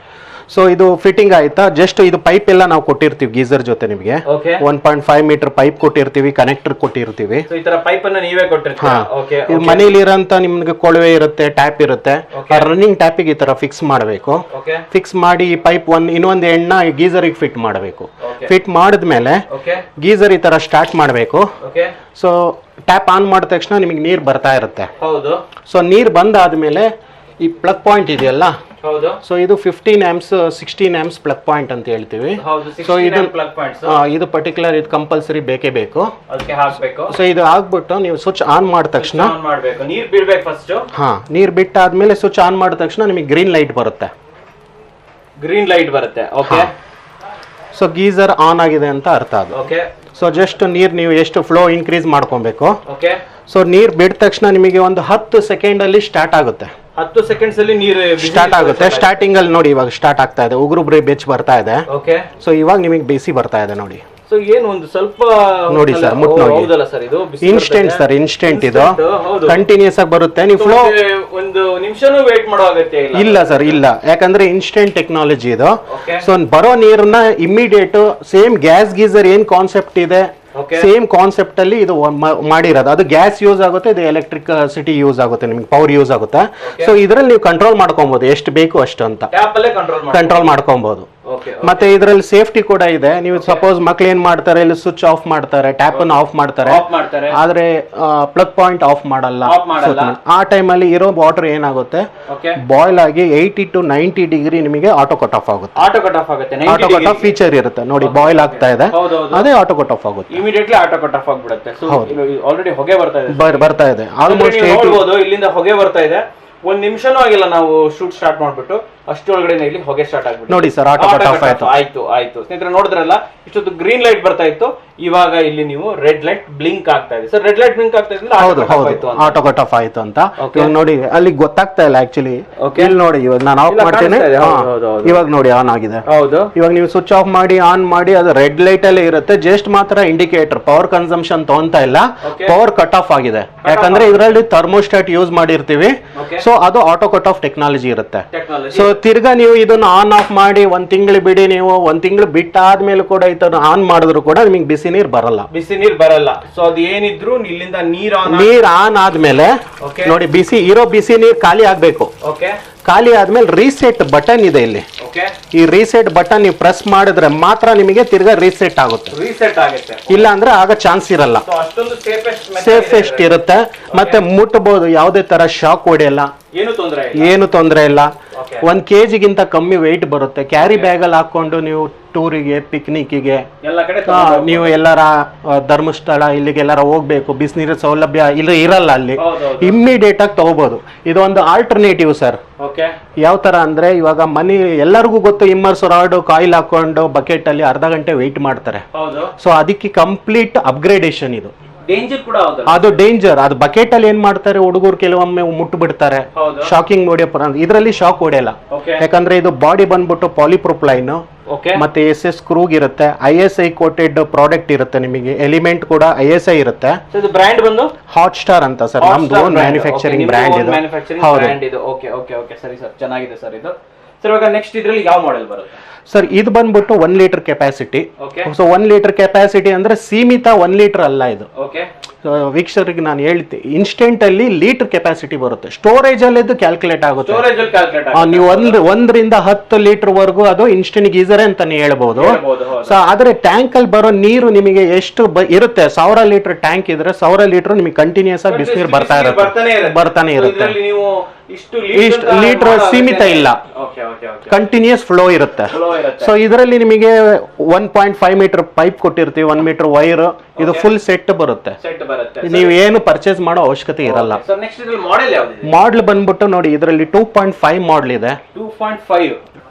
ಸೊ ಇದು ಫಿಟ್ಟಿಂಗ್ ಆಯ್ತಾ? ಜಸ್ಟ್ ಇದು ಪೈಪ್ ಎಲ್ಲ ನಾವು ಕೊಟ್ಟಿರ್ತೀವಿ ಗೀಸರ್ ಜೊತೆ ನಿಮಗೆ. 1.5 ಮೀಟರ್ ಪೈಪ್ ಕೊಟ್ಟಿರ್ತೀವಿ, ಕನೆಕ್ಟರ್ ಕೊಟ್ಟಿರ್ತೀವಿ. ಇದು ಮನೇಲಿ ಇರೋಂತ ನಿಮ್ಗೆ ಕೊಳವೆ ಇರುತ್ತೆ, ಟ್ಯಾಪ್ ಇರುತ್ತೆ. ರನ್ನಿಂಗ್ ಟ್ಯಾಪಿಗೆ ಈ ತರ ಫಿಕ್ಸ್ ಮಾಡಬೇಕು. ಫಿಕ್ಸ್ ಮಾಡಿ ಈ ಪೈಪ್ ಇನ್ನೊಂದು ಎಣ್ಣ ಗೀಸರ್ ಫಿಟ್ ಮಾಡಬೇಕು. ಫಿಟ್ ಮಾಡಿದ್ಮೇಲೆ ಗೀಸರ್ ಈ ತರ ಸ್ಟಾರ್ಟ್ ಮಾಡಬೇಕು. ಸೊ ಟ್ಯಾಪ್ ಆನ್ ಮಾಡಿದ ತಕ್ಷಣ ನಿಮಗೆ ನೀರ್ ಬರ್ತಾ ಇರುತ್ತೆ. ಸೊ ನೀರ್ ಬಂದಾದ್ಮೇಲೆ ಈ ಪ್ಲಗ್ ಪಾಯಿಂಟ್ ಇದೆಯಲ್ಲ, ಸೊ ಇದು 15 amps 16 amps ಪ್ಲಗ್ ಪಾಯಿಂಟ್ ಅಂತ ಹೇಳ್ತೀವಿ. ಸೊ ಇದು ಪರ್ಟಿಕ್ಯುಲರ್ ಇದು ಕಂಪಲ್ಸರಿ ಬೇಕೇ ಬೇಕು. ಸೊ ಇದು ಆಗ್ಬಿಟ್ಟು ನೀವು ಸ್ವಿಚ್ ಆನ್ ಮಾಡಿದ ತಕ್ಷಣ ನೀರ್ ಬಿಟ್ಟಾದ್ಮೇಲೆ ಸ್ವಿಚ್ ಆನ್ ಮಾಡಿದ ತಕ್ಷಣ ನಿಮಗೆ ಗ್ರೀನ್ ಲೈಟ್ ಬರುತ್ತೆ. ಸೊ ಗೀಸರ್ ಆನ್ ಆಗಿದೆ ಅಂತ ಅರ್ಥ ಅದು. ಸೊ ಜಸ್ಟ್ ನೀವು ಎಷ್ಟು ಫ್ಲೋ ಇನ್ಕ್ರೀಸ್ ಮಾಡ್ಕೊಬೇಕು. ಸೊ ನೀರ್ ಬಿಟ್ಟ ತಕ್ಷಣ ನಿಮಗೆ ಒಂದು 10 ಸೆಕೆಂಡ್ ಅಲ್ಲಿ ಸ್ಟಾರ್ಟ್ ಆಗುತ್ತೆ. 10 ಸೆಕೆಂಡ್ಸ್ ಅಲ್ಲಿ ನೀರು ಸ್ಟಾರ್ಟ್ ಆಗುತ್ತೆ. ಸ್ಟಾರ್ಟಿಂಗ್ ಅಲ್ಲಿ ನೋಡಿ ಇವಾಗ ಸ್ಟಾರ್ಟ್ ಆಗ್ತಾ ಇದೆ, ಉಗುರು ಬೆಚ್ಚ ಬರ್ತಾ ಇದೆ. ಸೊ ಇವಾಗ ನಿಮಗೆ ಬಿಸಿ ಬರ್ತಾ ಇದೆ ನೋಡಿ. ಸೊ ಏನು ಒಂದು ಸ್ವಲ್ಪ ನೋಡಿ ಸರ್, ಮುಟ್ ನೋಡಿ. ಇನ್ಸ್ಟೆಂಟ್ ಸರ್, ಇನ್ಸ್ಟೆಂಟ್ ಇದು ಕಂಟಿನ್ಯೂಸ್ ಆಗಿ ಬರುತ್ತೆ. ನೀವು ಫ್ಲೋ ಒಂದು ನಿಮಿಷನೂ ವೇಟ್ ಮಾಡೋ ಅಗತ್ಯ ಇಲ್ಲ ಸರ್, ಇಲ್ಲ. ಯಾಕಂದ್ರೆ ಇನ್ಸ್ಟೆಂಟ್ ಟೆಕ್ನಾಲಜಿ ಇದು. ಸೊ ಬರೋ ನೀರನ್ನ ಇಮಿಡಿಯೇಟ್ ಸೇಮ್ ಗ್ಯಾಸ್ ಗೀಸರ್ ಏನ್ ಕಾನ್ಸೆಪ್ಟ್ ಇದೆ ಸೇಮ್ ಕಾನ್ಸೆಪ್ಟ್ ಅಲ್ಲಿ ಇದು ಮಾಡಿರೋದು. ಅದು ಗ್ಯಾಸ್ ಯೂಸ್ ಆಗುತ್ತೆ, ಇದು ಎಲೆಕ್ಟ್ರಿಸಿಟಿ ಯೂಸ್ ಆಗುತ್ತೆ, ನಿಮ್ಗೆ ಪವರ್ ಯೂಸ್ ಆಗುತ್ತೆ. ಸೊ ಇದ್ರಲ್ಲಿ ನೀವು ಕಂಟ್ರೋಲ್ ಮಾಡ್ಕೊಬಹುದು, ಎಷ್ಟು ಬೇಕು ಅಷ್ಟು ಅಂತ ಕಂಟ್ರೋಲ್ ಮಾಡ್ಕೊಬಹುದು. ಮತ್ತೆ ಇದರಲ್ಲಿ ಸೇಫ್ಟಿ ಕೂಡ ಇದೆ. ನೀವು ಸಪೋಸ್ ಮಕ್ಳು ಏನ್ ಮಾಡ್ತಾರೆ, ಇಲ್ಲಿ ಸ್ವಿಚ್ ಆಫ್ ಮಾಡ್ತಾರೆ, ಟ್ಯಾಪ್ ಅನ್ನು ಆಫ್ ಮಾಡ್ತಾರೆ, ಆದ್ರೆ ಪ್ಲಗ್ ಪಾಯಿಂಟ್ ಆಫ್ ಮಾಡಲ್ಲ. ಆ ಟೈಮ್ ಅಲ್ಲಿ ಇರೋ ವಾಟರ್ ಏನಾಗುತ್ತೆ, ಬಾಯ್ಲ್ ಆಗಿ 80 to 90 ಡಿಗ್ರಿ ನಿಮಗೆ ಆಟೋ ಕಟ್ ಆಫ್ ಆಗುತ್ತೆ. ಆಟೋ ಕಟ್ ಆಫ್ ಫೀಚರ್ ಇರುತ್ತೆ ನೋಡಿ, ಬಾಯ್ಲ್ ಆಗ್ತಾ ಇದೆ, ಅದೇ ಆಟೋ ಕಟ್ ಆಫ್ ಆಗುತ್ತೆ. ಇಮಿಡಿಯೇಟ್ಲಿ ಆಟೋ ಕಟ್ ಆಫ್ ಆಗ್ಬಿಡುತ್ತೆ. ಆಲ್ರೆಡಿ ಹೊಗೆ ಬರ್ತಾ ಇದೆ. ಆಲ್ಮೋಸ್ಟ್ ಇಲ್ಲಿಂದ ಹೊಗೆ ಬರ್ತಾ ಇದೆ. 1 ನಿಮಿಷನೂ ಆಗಿಲ್ಲ ನಾವು ಶೂಟ್ ಸ್ಟಾರ್ಟ್ ಮಾಡ್ಬಿಟ್ಟು ಅಷ್ಟೊಳಗಡೆ ಇಲ್ಲಿ ಹೊಗೆ ಸ್ಟಾರ್ಟ್ ಆಗ್ಬಿಟ್ಟು ನೋಡಿ ಸರ್, ಆಟೋ ಕಟ್ ಆಫ್ ಆಯ್ತು. ಸ್ನೇಹಿತರೆ ನೋಡಿದ್ರಲ್ಲ, ಇಷ್ಟೊತ್ತು ಗ್ರೀನ್ ಲೈಟ್ ಬರ್ತಾ ಇತ್ತು, ಇವಾಗ ಇಲ್ಲಿ ನೀವು ರೆಡ್ ಲೈಟ್ ಬ್ಲಿಂಕ್ ಆಗ್ತಾ ಇದೆ. ಸರ್ ರೆಡ್ ಲೈಟ್ ಬ್ಲಿಂಕ್ ಆಗ್ತಾ ಇದ್ರೆ ಆಟೋ ಕಟ್ ಆಫ್ ಆಯ್ತು ಅಂತ ನೋಡಿ. ಅಲ್ಲಿ ಗೊತ್ತಾಗ್ತಾ ಇಲ್ಲ ಆಕ್ಚುಲಿ. ಇಲ್ಲಿ ನೋಡಿ, ಇವಾಗ ನಾನು ಆಫ್ ಮಾಡ್ತೇನೆ, ಇವಾಗ ನೋಡಿ ಆನ್ ಆಗಿದೆ. ಇವಾಗ ನೀವು ಸ್ವಿಚ್ ಆಫ್ ಮಾಡಿ ಆನ್ ಮಾಡಿ, ಅದು ರೆಡ್ ಲೈಟ್ ಅಲ್ಲೇ ಇರುತ್ತೆ. ಜಸ್ಟ್ ಮಾತ್ರ ಇಂಡಿಕೇಟರ್ ಪವರ್ ಕನ್ಸಂಪ್ಷನ್ ತಗೊಂತಾ ಇಲ್ಲ, ಪವರ್ ಕಟ್ ಆಫ್ ಆಗಿದೆ. ಯಾಕಂದ್ರೆ ಇದರಲ್ಲಿ ಥರ್ಮೋಸ್ಟಾಟ್ ಯೂಸ್ ಮಾಡಿರ್ತೀವಿ. ಸೊ ಅದು ಆಟೋ ಕಟ್ ಆಫ್ ಟೆಕ್ನಾಲಜಿ ಇರುತ್ತೆ. ಸೊ ತಿರ್ಗಾ ನೀವು ಇದನ್ನ ಆನ್ ಆಫ್ ಮಾಡಿ ಒಂದ್ ತಿಂಗಳು ಬಿಡಿ, ನೀವು ಒಂದ್ ತಿಂಗಳು ಬಿಟ್ಟಾದ್ಮೇಲೆ ಕೂಡ ಇದನ್ನ ಆನ್ ಮಾಡಿದ್ರು ಕೂಡ ನಿಮಗೆ ಬಿಸಿ ನೀರು ಬರಲ್ಲ. ಬಿಸಿ ನೀರ್ ಬರಲ್ಲ. ಸೊ ಅದು ಏನಿದ್ರು ಇಲ್ಲಿಂದ ನೀರ್ ಆನ್ ಆದ್ಮೇಲೆ ನೋಡಿ ಬಿಸಿ ನೀರ್ ಖಾಲಿ ಆಗ್ಬೇಕು. ಖಾಲಿ ಆದ್ಮೇಲೆ ರೀಸೆಟ್ ಬಟನ್ ಇದೆ ಇಲ್ಲಿ. ಈ ರೀಸೆಟ್ ಬಟನ್ ನೀವು ಪ್ರೆಸ್ ಮಾಡಿದ್ರೆ ಮಾತ್ರ ನಿಮಗೆ ತಿರ್ಗಾ ರೀಸೆಟ್ ಆಗುತ್ತೆ. ಇಲ್ಲ ಅಂದ್ರೆ ಆಗ ಚಾನ್ಸ್ ಇರಲ್ಲ. ಸೇಫೆಸ್ಟ್ ಇರುತ್ತೆ. ಮತ್ತೆ ಮುಟ್ಟಬಹುದು, ಯಾವುದೇ ತರ ಶಾಕ್ ಹೊಡೆಯಲ್ಲ, ಏನು ತೊಂದರೆ ಇಲ್ಲ. 1 kg ಕಮ್ಮಿ ವೆಯ್ಟ್ ಬರುತ್ತೆ. ಕ್ಯಾರಿ ಬ್ಯಾಗ್ ಅಲ್ಲಿ ಹಾಕೊಂಡು ನೀವು ಟೂರಿಗೆ, ಪಿಕ್ನಿಕ್ಗೆ, ನೀವು ಎಲ್ಲರ ಧರ್ಮಸ್ಥಳ ಇಲ್ಲಿಗೆಲ್ಲಾರ ಹೋಗ್ಬೇಕು, ಬಿಸಿನೀರಿನ ಸೌಲಭ್ಯ ಇರಲ್ಲ ಅಲ್ಲಿ, ಇಮ್ಮಿಡಿಯೇಟ್ ಆಗಿ ತಗೋಬಹುದು. ಇದೊಂದು ಆಲ್ಟರ್ನೇಟಿವ್ ಸರ್. ಯಾವ ತರ ಅಂದ್ರೆ ಇವಾಗ ಮನೆ ಎಲ್ಲರಿಗೂ ಗೊತ್ತು, ಇಮ್ಮರ್ಸ್ ರಾಡ್ ಕಾಯಿಲ್ ಹಾಕೊಂಡು ಬಕೆಟ್ ಅಲ್ಲಿ ಅರ್ಧ ಗಂಟೆ ವೆಯ್ಟ್ ಮಾಡ್ತಾರೆ. ಸೊ ಅದಕ್ಕೆ ಕಂಪ್ಲೀಟ್ ಅಪ್ಗ್ರೇಡೇಷನ್ ಇದು. ಅದು ಡೇಂಜರ್. ಅದು ಬಕೆಟ್ ಅಲ್ಲಿ ಏನ್ ಮಾಡ್ತಾರೆ ಹುಡುಗರು ಕೆಲವೊಮ್ಮೆ ಮುಟ್ಟು ಬಿಡ್ತಾರೆ, ಶಾಕಿಂಗ್ ನೋಡಿ. ಇದರಲ್ಲಿ ಶಾಕ್ ಹೊಡೆಯಲ್ಲ, ಯಾಕಂದ್ರೆ ಇದು ಬಾಡಿ ಬಂದ್ಬಿಟ್ಟು ಪಾಲಿಪ್ರೊಪ್ಲೈನ್ ಮತ್ತೆ SS ಸ್ಕ್ರೂಗ್ ಇರುತ್ತೆ. ISI ಕೋಟೆಡ್ ಪ್ರಾಡಕ್ಟ್ ಇರುತ್ತೆ. ನಿಮಗೆ ಎಲಿಮೆಂಟ್ ಕೂಡ ISI ಇರುತ್ತೆ. ಬ್ರ್ಯಾಂಡ್ ಬಂದು ಹಾಟ್ ಸ್ಟಾರ್ ಅಂತ ಸರ್, ನಮ್ದು ಓನ್ ಮ್ಯಾನುಫ್ಯಾಕ್ಚರಿಂಗ್ ಬ್ರ್ಯಾಂಡ್ ಇದು. ಸರಿ ಸರ್, ಚೆನ್ನಾಗಿದೆ ಸರ್ ಇದು. ಸರ್ ಇವಾಗ ನೆಕ್ಸ್ಟ್ ಇದ್ರಲ್ಲಿ ಯಾವ ಮಾಡೆಲ್ ಬರುತ್ತೆ ಸರ್? ಇದು ಬಂದ್ಬಿಟ್ಟು 1 litre capacity. So 1 litre capacity ಅಂದ್ರೆ ಸೀಮಿತ 1 ಲೀಟರ್ ಅಲ್ಲ ಇದು. ವೀಕ್ಷಕರಿಗೆ ನಾನು ಹೇಳ್ತೀನಿ, ಇನ್ಸ್ಟೆಂಟ್ ಅಲ್ಲಿ ಲೀಟರ್ ಕೆಪಾಸಿಟಿ ಬರುತ್ತೆ. ಸ್ಟೋರೇಜ್ ಅಲ್ಲಿ ಇದು ಕ್ಯಾಲ್ಕುಲೇಟ್ ಆಗುತ್ತೆ. ನೀವು 1ರಿಂದ 10 ಲೀಟರ್ ವರೆಗೂ ಅದು ಇನ್ಸ್ಟೆಂಟ್ ಗೀಸರ್ ಅಂತಾನೆ ಹೇಳ್ಬಹುದು. ಸೊ ಆದ್ರೆ ಟ್ಯಾಂಕ್ ಅಲ್ಲಿ ಬರೋ ನೀರು ನಿಮಗೆ ಎಷ್ಟು ಇರುತ್ತೆ? 1000 ಲೀಟರ್ ಟ್ಯಾಂಕ್ ಇದ್ರೆ 1000 ಲೀಟರ್ ನಿಮಗೆ ಕಂಟಿನ್ಯೂಸ್ ಆಗಿ ಬಿಸಿನೀರು ಬರ್ತಾನೆ ಇರುತ್ತೆ. ಇಷ್ಟು ಲೀಟರ್ ಸೀಮಿತ ಇಲ್ಲ, ಕಂಟಿನ್ಯೂಸ್ ಫ್ಲೋ ಇರುತ್ತೆ. ಸೊ ಇದರಲ್ಲಿ ನಿಮಗೆ 1.5 ಮೀಟರ್ ಪೈಪ್ ಕೊಟ್ಟಿರ್ತೀವಿ, 1 ಮೀಟರ್ ವೈರ್. ಇದು ಫುಲ್ ಸೆಟ್ ಬರುತ್ತೆ. ನೀವು ಏನು ಪರ್ಚೇಸ್ ಮಾಡೋ ಅವಶ್ಯಕತೆ ಇರಲ್ಲ. ಮಾಡೆಲ್ ಬಂದ್ಬಿಟ್ಟು ನೋಡಿ, ಇದರಲ್ಲಿ 2.5 ಮಾಡೆಲ್ ಇದೆ.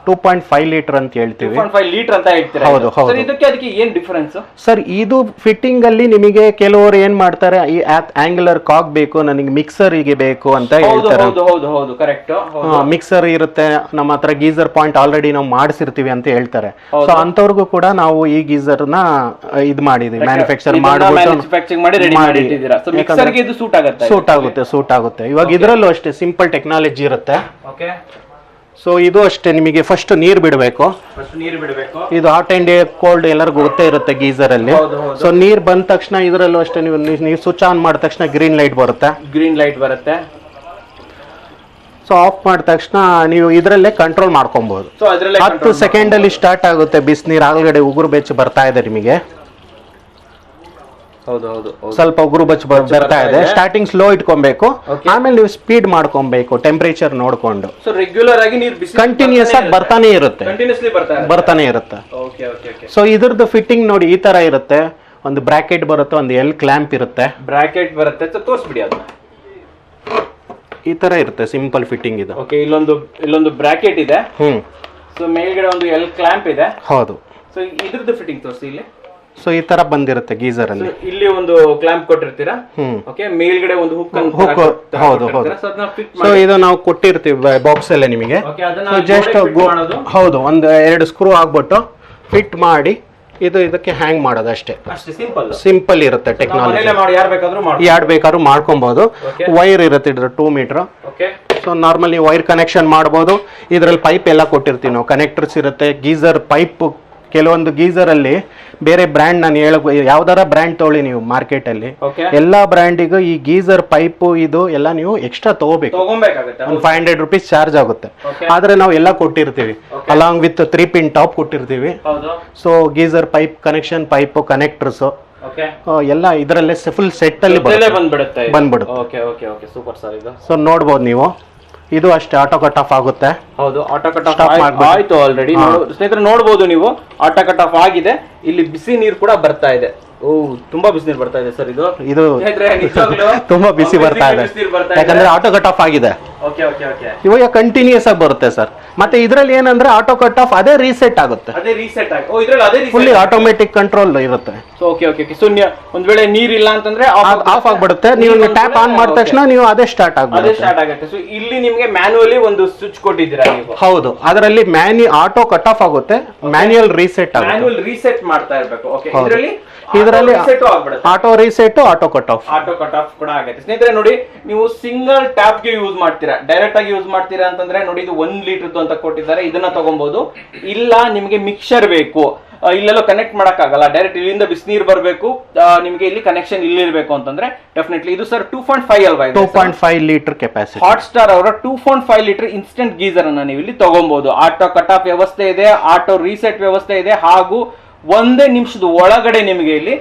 2.5 ಲೀಟರ್ ಅಂತ ಹೇಳ್ತೀವಿ. ಹೌದು ಹೌದು. ಸರ್ ಇದು ಫಿಟ್ಟಿಂಗ್ ಅಲ್ಲಿ ನಿಮಗೆ ಕೆಲವರು ಏನ್ ಮಾಡ್ತಾರೆ, ಈ ಆಂಗ್ಯುಲರ್ ಕಾಕ್ ಬೇಕು ನನಗೆ, ಮಿಕ್ಸರ್ ಗೆ ಬೇಕು ಅಂತ ಹೇಳ್ತಾರೆ. ಮಿಕ್ಸರ್ ಇರುತ್ತೆ ನಮ್ಮ ಹತ್ರ, ಗೀಸರ್ ಪಾಯಿಂಟ್ ಆಲ್ರೆಡಿ ನಾವು ಮಾಡಿಸಿರ್ತೀವಿ ಅಂತ ಹೇಳ್ತಾರೆ. ಸೊ ಅಂತವ್ರಿಗೂ ಕೂಡ ನಾವು ಈ ಗೀಸರ್ ನ ಇದು ಮಾಡಿದೀವಿ, ಮ್ಯಾನುಫ್ಯಾಕ್ಚರ್ ಸೂಟ್ ಆಗುತ್ತೆ. ಇವಾಗ ಇದರಲ್ಲೂ ಅಷ್ಟೇ ಸಿಂಪಲ್ ಟೆಕ್ನಾಲಜಿ ಇರುತ್ತೆ. ಸೊ ಇದು ಅಷ್ಟೇ, ನಿಮಗೆ ಫಸ್ಟ್ ನೀರು ಬಿಡಬೇಕು. ಇದು ಹಾಟ್ ಅಂಡ್ ಕೋಲ್ಡ್ ಎಲ್ಲರಿಗೂ ಗೊತ್ತೇ ಇರುತ್ತೆ ಗೀಸರ್ ಅಲ್ಲಿ. ಸೊ ನೀರ್ ಬಂದ ತಕ್ಷಣ ಇದರಲ್ಲೂ ಅಷ್ಟೇ, ನೀವು ಸ್ವಿಚ್ ಆನ್ ಮಾಡಿದ ತಕ್ಷಣ ಗ್ರೀನ್ ಲೈಟ್ ಬರುತ್ತೆ. ಸೊ ಆಫ್ ಮಾಡಿದ ತಕ್ಷಣ ನೀವು ಇದರಲ್ಲೇ ಕಂಟ್ರೋಲ್ ಮಾಡ್ಕೊಬಹುದು. 10 ಸೆಕೆಂಡ್ ಅಲ್ಲಿ ಸ್ಟಾರ್ಟ್ ಆಗುತ್ತೆ ಬಿಸಿನೀರು. ಆಲ್ರೆಡಿ ಉಗುರು ಬೆಚ್ಚ ಬರ್ತಾ ಇದೆ ನಿಮಗೆ. ಸ್ವಲ್ಪ ಉಗುರು ಬೆಚ್ಚ ಬರ್ತಾ ಇದೆ. ಸ್ಟಾರ್ಟಿಂಗ್ ಸ್ಲೋ ಇಟ್ಕೊಬೇಕು, ಆಮೇಲೆ ನೀವು ಸ್ಪೀಡ್ ಮಾಡ್ಕೊಬೇಕು ಟೆಂಪರೇಚರ್ ನೋಡ್ಕೊಂಡು. ರೆಗ್ಯುಲರ್ ಆಗಿ ಕಂಟಿನ್ಯೂಸ್ ಆಗಿ ಬರ್ತಾನೆ ಇರುತ್ತೆ. ಸೊ ಇದ್ರದ್ದು ಫಿಟ್ಟಿಂಗ್ ನೋಡಿ ಈ ತರ ಇರುತ್ತೆ. ಒಂದು ಬ್ರಾಕೆಟ್ ಬರುತ್ತೆ, ಒಂದು L ಕ್ಲಾಂಪ್ ಇರುತ್ತೆ. ತೋರಿಸ್ಬಿಡಿ ಅದನ್ನ. ಈ ತರ ಇರುತ್ತೆ ಸಿಂಪಲ್ ಫಿಟ್ಟಿಂಗ್ ಇದು. ಇಲ್ಲೊಂದು ಬ್ರಾಕೆಟ್ ಇದೆ. ಸೊ ಮೇಲ್ಗಡೆ ಒಂದು L ಕ್ಲಾಂಪ್ ಇದೆ. ಹೌದು. ಸೊ ಇದ್ರದ್ದು ಫಿಟ್ಟಿಂಗ್ ತೋರಿಸಿ ಇಲ್ಲಿ. ಸೊ ಈ ತರ ಬಂದಿರುತ್ತೆ ಗೀಸರ್ ಅಲ್ಲಿ. ಇಲ್ಲಿ ಒಂದು ಕ್ಲಾಂಪ್ ಕೊಟ್ಟಿರ್ತೀರಾ. ಓಕೆ, ಮೇಲ್ಗಡೆ ಒಂದು ಹುಕ್. ಹೌದು. ಸೊ ಇದು ನಾವು ಕೊಟ್ಟಿರ್ತೀವಿ ಬಾಕ್ಸ್ ಅಲ್ಲೇ ನಿಮಗೆ. ಜಸ್ಟ್ ಹೌದು, ಒಂದು 2 ಸ್ಕ್ರೂ ಆಗ್ಬಿಟ್ಟು ಫಿಟ್ ಮಾಡಿ ಇದಕ್ಕೆ ಹ್ಯಾಂಗ್ ಮಾಡೋದು ಅಷ್ಟೇ. ಸಿಂಪಲ್ ಇರುತ್ತೆ ಟೆಕ್ನಾಲಜಿ. ಯಾರು ಬೇಕಾದ್ರೂ ಮಾಡ್ಕೊಬಹುದು. ವೈರ್ ಇರುತ್ತೆ ಇದ್ರ 2 metre. So normally wire connection ಮಾಡಬಹುದು. ಇದ್ರಲ್ಲಿ ಪೈಪ್ ಎಲ್ಲ ಕೊಟ್ಟಿರ್ತೀವಿ ನಾವು, ಕನೆಕ್ಟರ್ಸ್ ಇರುತ್ತೆ. ಗೀಸರ್ ಪೈಪ್ ಕೆಲವೊಂದು ಗೀಸರ್ ಅಲ್ಲಿ ಬೇರೆ ಬ್ರ್ಯಾಂಡ್, ನಾನು ಯಾವ್ದಾರ ಬ್ರ್ಯಾಂಡ್ ತಗೊಳ್ಳಿ ನೀವು ಮಾರ್ಕೆಟ್ ಅಲ್ಲಿ, ಎಲ್ಲಾ ಬ್ರ್ಯಾಂಡಿಗೂ ಈ ಗೀಸರ್ ಪೈಪ್ ಇದು ಎಲ್ಲ ನೀವು ಎಕ್ಸ್ಟ್ರಾ ತಗೋಬೇಕು. ಒಂದು 500 rupees ಚಾರ್ಜ್ ಆಗುತ್ತೆ. ಆದ್ರೆ ನಾವು ಎಲ್ಲ ಕೊಟ್ಟಿರ್ತೀವಿ, ಅಲಾಂಗ್ ವಿತ್ 3 pin ಟಾಪ್ ಕೊಟ್ಟಿರ್ತೀವಿ. So geyser pipe, connection pipe, connectors ಎಲ್ಲ ಇದರಲ್ಲೇ ಫುಲ್ ಸೆಟ್ ಅಲ್ಲಿ ಬಂದ್ಬಿಡುತ್ತೆ. ಸೊ ನೋಡ್ಬೋದು ನೀವು. ಇದು ಅಷ್ಟೇ, ಆಟೋ ಕಟ್ ಆಫ್ ಆಗುತ್ತೆ. ಹೌದು, ಆಟೋ ಕಟ್ ಆಫ್ ಆಯ್ತು ಆಲ್ರೆಡಿ. ಸ್ನೇಹಿತರೆ ನೋಡಬಹುದು ನೀವು, ಆಟೋ ಕಟ್ ಆಫ್ ಆಗಿದೆ. ಇಲ್ಲಿ ಬಿಸಿ ನೀರು ಕೂಡ ಬರ್ತಾ ಇದೆ. ತುಂಬಾ ಬಿಸಿನೀರು ಬರ್ತಾ ಇದೆ ಸರ್. ಇದು ತುಂಬಾ ಬಿಸಿ ಬರ್ತಾ ಇದೆ, ಯಾಕಂದ್ರೆ ಆಟೋ ಕಟ್ ಆಫ್ ಆಗಿದೆ. ಇವಾಗ ಕಂಟಿನ್ಯೂಸ್ ಆಗಿ ಬರುತ್ತೆ ಸರ್. ಮತ್ತೆ ಇದ್ರಲ್ಲಿ ಏನಂದ್ರೆ ಆಟೋ ಕಟ್ ಆಫ್ ಅದೇ ರೀಸೆಟ್ ಆಗುತ್ತೆ. ಫುಲ್ಲಿ ಆಟೋಮೆಟಿಕ್ ಕಂಟ್ರೋಲ್ ಇರುತ್ತೆ. ಒಂದ್ ವೇಳೆ ನೀರಿಲ್ಲ ಅಂತಂದ್ರೆ ಆಫ್ ಆಗ್ಬಿಡುತ್ತೆ. ನೀವು ಟ್ಯಾಪ್ ಆನ್ ಮಾಡಿದ ತಕ್ಷಣ ನೀವು ಅದೇ ಸ್ಟಾರ್ಟ್ ಆಗುತ್ತೆ. ಸೊ ಇಲ್ಲಿ ನಿಮ್ಗೆ ಮ್ಯಾನ್ಯುವಲಿ ಒಂದು ಸ್ವಿಚ್ ಕೊಟ್ಟಿದ್ದೀರಾ ನೀವು. ಹೌದು, ಅದರಲ್ಲಿ ಆಟೋ ಕಟ್ ಆಫ್ ಆಗುತ್ತೆ, ಮ್ಯಾನ್ಯುಯಲ್ ರೀಸೆಟ್ ಮಾಡ್ತಾ ಇರಬೇಕು. ಇದರಲ್ಲಿ auto reset, auto cut off ಕೂಡ ಆಗುತ್ತೆ. ಸ್ನೇಹಿತರೆ ನೋಡಿ, ನೀವು ಸಿಂಗಲ್ ಟ್ಯಾಪ್ ಗೆ ಯೂಸ್ ಮಾಡ್ತೀರಾ, ಡೈರೆಕ್ಟ್ ಆಗಿ ಯೂಸ್ ಮಾಡ್ತೀರಾ ಅಂತಂದ್ರೆ ನೋಡಿ, ಇದು 1 ಲೀಟರ್ ಅಂತ ಕೊಟ್ಟಿದ್ದಾರೆ, ಇದನ್ನ ತಗೊಬಹುದು. ಇಲ್ಲ ನಿಮಗೆ ಮಿಕ್ಸರ್ ಬೇಕು, ಇಲ್ಲೆಲ್ಲ ಕನೆಕ್ಟ್ ಮಾಡಕ್ಕಾಗಲ್ಲ, ಡೈರೆಕ್ಟ್ ಇಲ್ಲಿಂದ ಬಿಸಿನೀರು ಬರಬೇಕು, ನಿಮಗೆ ಇಲ್ಲಿ ಕನೆಕ್ಷನ್ ಇಲ್ಲಿರ್ಬೇಕು ಅಂತಂದ್ರೆ ಡೆಫಿನೆಟ್ಲಿ ಇದು ಸರ್ 2.5 ಅಲ್ವಾ? 2.5 ಲೀಟರ್ ಕೆಪಾಸಿಟಿ. ಹಾಟ್ ಸ್ಟಾರ್ ಅವರ 2.5 ಲೀಟರ್ ಇನ್ಸ್ಟೆಂಟ್ ಗೀಸರ್ ಅನ್ನ ನೀವು ಇಲ್ಲಿ ತಗೊಬಹುದು. ಆಟೋ ಕಟ್ ಆಫ್ ವ್ಯವಸ್ಥೆ ಇದೆ, ಆಟೋ ರೀಸೆಟ್ ವ್ಯವಸ್ಥೆ ಇದೆ, ಹಾಗೂ ಒಂದೇ ನಿಮಿಷದ ಒಳಗಡೆ ನಿಮಗೆ ಇಲ್ಲಿ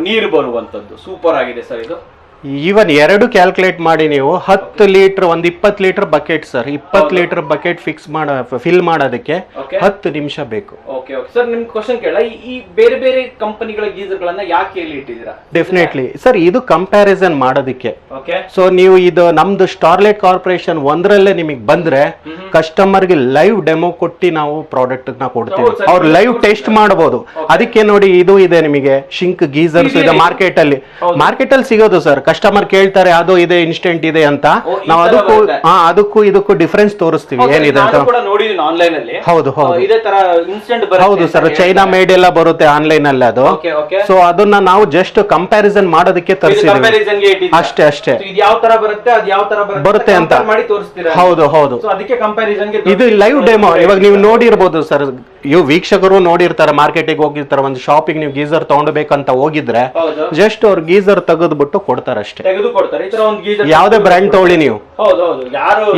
ನೀರು ಬರುವಂತದ್ದು. ಸೂಪರ್ ಆಗಿದೆ ಸರ್ ಇದು. ಈವನ್ 2 ಕ್ಯಾಲ್ಕುಲೇಟ್ ಮಾಡಿ ನೀವು 10 ಲೀಟರ್, ಒಂದು 20 litre bucket sir, 20 litre bucket fill ಮಾಡೋದಕ್ಕೆ 10 ನಿಮಿಷ ಬೇಕು. ಓಕೆ ಓಕೆ ಸರ್, ನಿಮ್ ಕ್ವಶನ್ ಕೇಳ, ಈ ಬೇರೆ ಬೇರೆ ಕಂಪನಿಗಳ ಗೀಸರ್ ಗಳನ್ನ ಯಾಕೆ ಇಲ್ಲಿ ಇಟ್ಟಿದ್ದೀರಾ? ಡೆಫಿನೆಟ್ಲಿ ಸರ್, ಇದು ಕಂಪ್ಯಾರಿಸನ್ ಮಾಡೋದಕ್ಕೆ. ಓಕೆ, ಸೊ ನೀವು ಇದು ನಮ್ದು ಸ್ಟಾರ್ಲೈಟ್ ಕಾರ್ಪೊರೇಷನ್ ಒಂದರಲ್ಲೇ ನಿಮಗೆ ಬಂದ್ರೆ ಕಸ್ಟಮರ್ಗೆ ಲೈವ್ ಡೆಮೋ ಕೊಟ್ಟು ನಾವು ಪ್ರಾಡಕ್ಟ್ ನ ಕೊಡ್ತೀವಿ, ಅವ್ರು ಲೈವ್ ಟೆಸ್ಟ್ ಮಾಡಬಹುದು. ಅದಕ್ಕೆ ನೋಡಿ ಇದು ಇದೆ ನಿಮಗೆ ಶಿಂಕ್ ಗೀಸರ್ಸ್ ಇದೆ ಮಾರ್ಕೆಟ್ ಅಲ್ಲಿ ಸಿಗೋದು ಸರ್. ಕಸ್ಟಮರ್ ಕೇಳ್ತಾರೆ ಅದು ಇದೆ ಇನ್ಸ್ಟೆಂಟ್ ಇದೆ ಅಂತ, ನಾವು ಅದಕ್ಕೂ ಇದಕ್ಕೂ ಡಿಫರೆನ್ಸ್ ತೋರಿಸ್ತೀವಿ ಏನಿದೆ ಅಂತ. ಆನ್ಲೈನ್ ಅಲ್ಲಿ ಹೌದು ಹೌದು ಇದೇ ತರ ಇನ್ಸ್ಟೆಂಟ್ ಹೌದು ಸರ್, ಚೈನಾ ಮೇಡ್ ಎಲ್ಲ ಬರುತ್ತೆ ಆನ್ಲೈನ್ ಅಲ್ಲಿ ಅದು. ಸೊ ಅದನ್ನ ನಾವು ಜಸ್ಟ್ ಕಂಪ್ಯಾರಿಸನ್ ಮಾಡೋದಕ್ಕೆ ತರಿಸಿದ್ವಿ ಅಷ್ಟೇ ಅಷ್ಟೇ. ಯಾವ ತರ ಬರುತ್ತೆ ಅದು ಯಾವ ತರ ಬರುತ್ತೆ ಅಂತ ಮಾಡಿ ತೋರಿಸ್ತೀರಾ? ಹೌದು ಹೌದು, ಅದಕ್ಕೆ ಕಂಪ್ಯಾರಿಸನ್ ಇದು ಲೈವ್ ಡೆಮೋ. ಇವಾಗ ನೀವು ನೋಡಿರ್ಬೋದು ಸರ್, ವೀಕ್ಷಕರು ನೋಡಿರ್ತಾರೆ, ಮಾರ್ಕೆಟಿಗೆ ಹೋಗಿರ್ತಾರೆ, ಒಂದು ಶಾಪಿಂಗ್ ನೀವು ಗೀಸರ್ ತಗೊಂಡ್ಬೇಕಂತ ಹೋಗಿದ್ರೆ ಜಸ್ಟ್ ಅವ್ರು ಗೀಸರ್ ತೆಗೆದ್ಬಿಟ್ಟು ಕೊಡ್ತಾರೆ ಅಷ್ಟೇ. ಯಾವ್ದೇ ಬ್ರ್ಯಾಂಡ್ ತಗೊಳ್ಳಿ ನೀವು,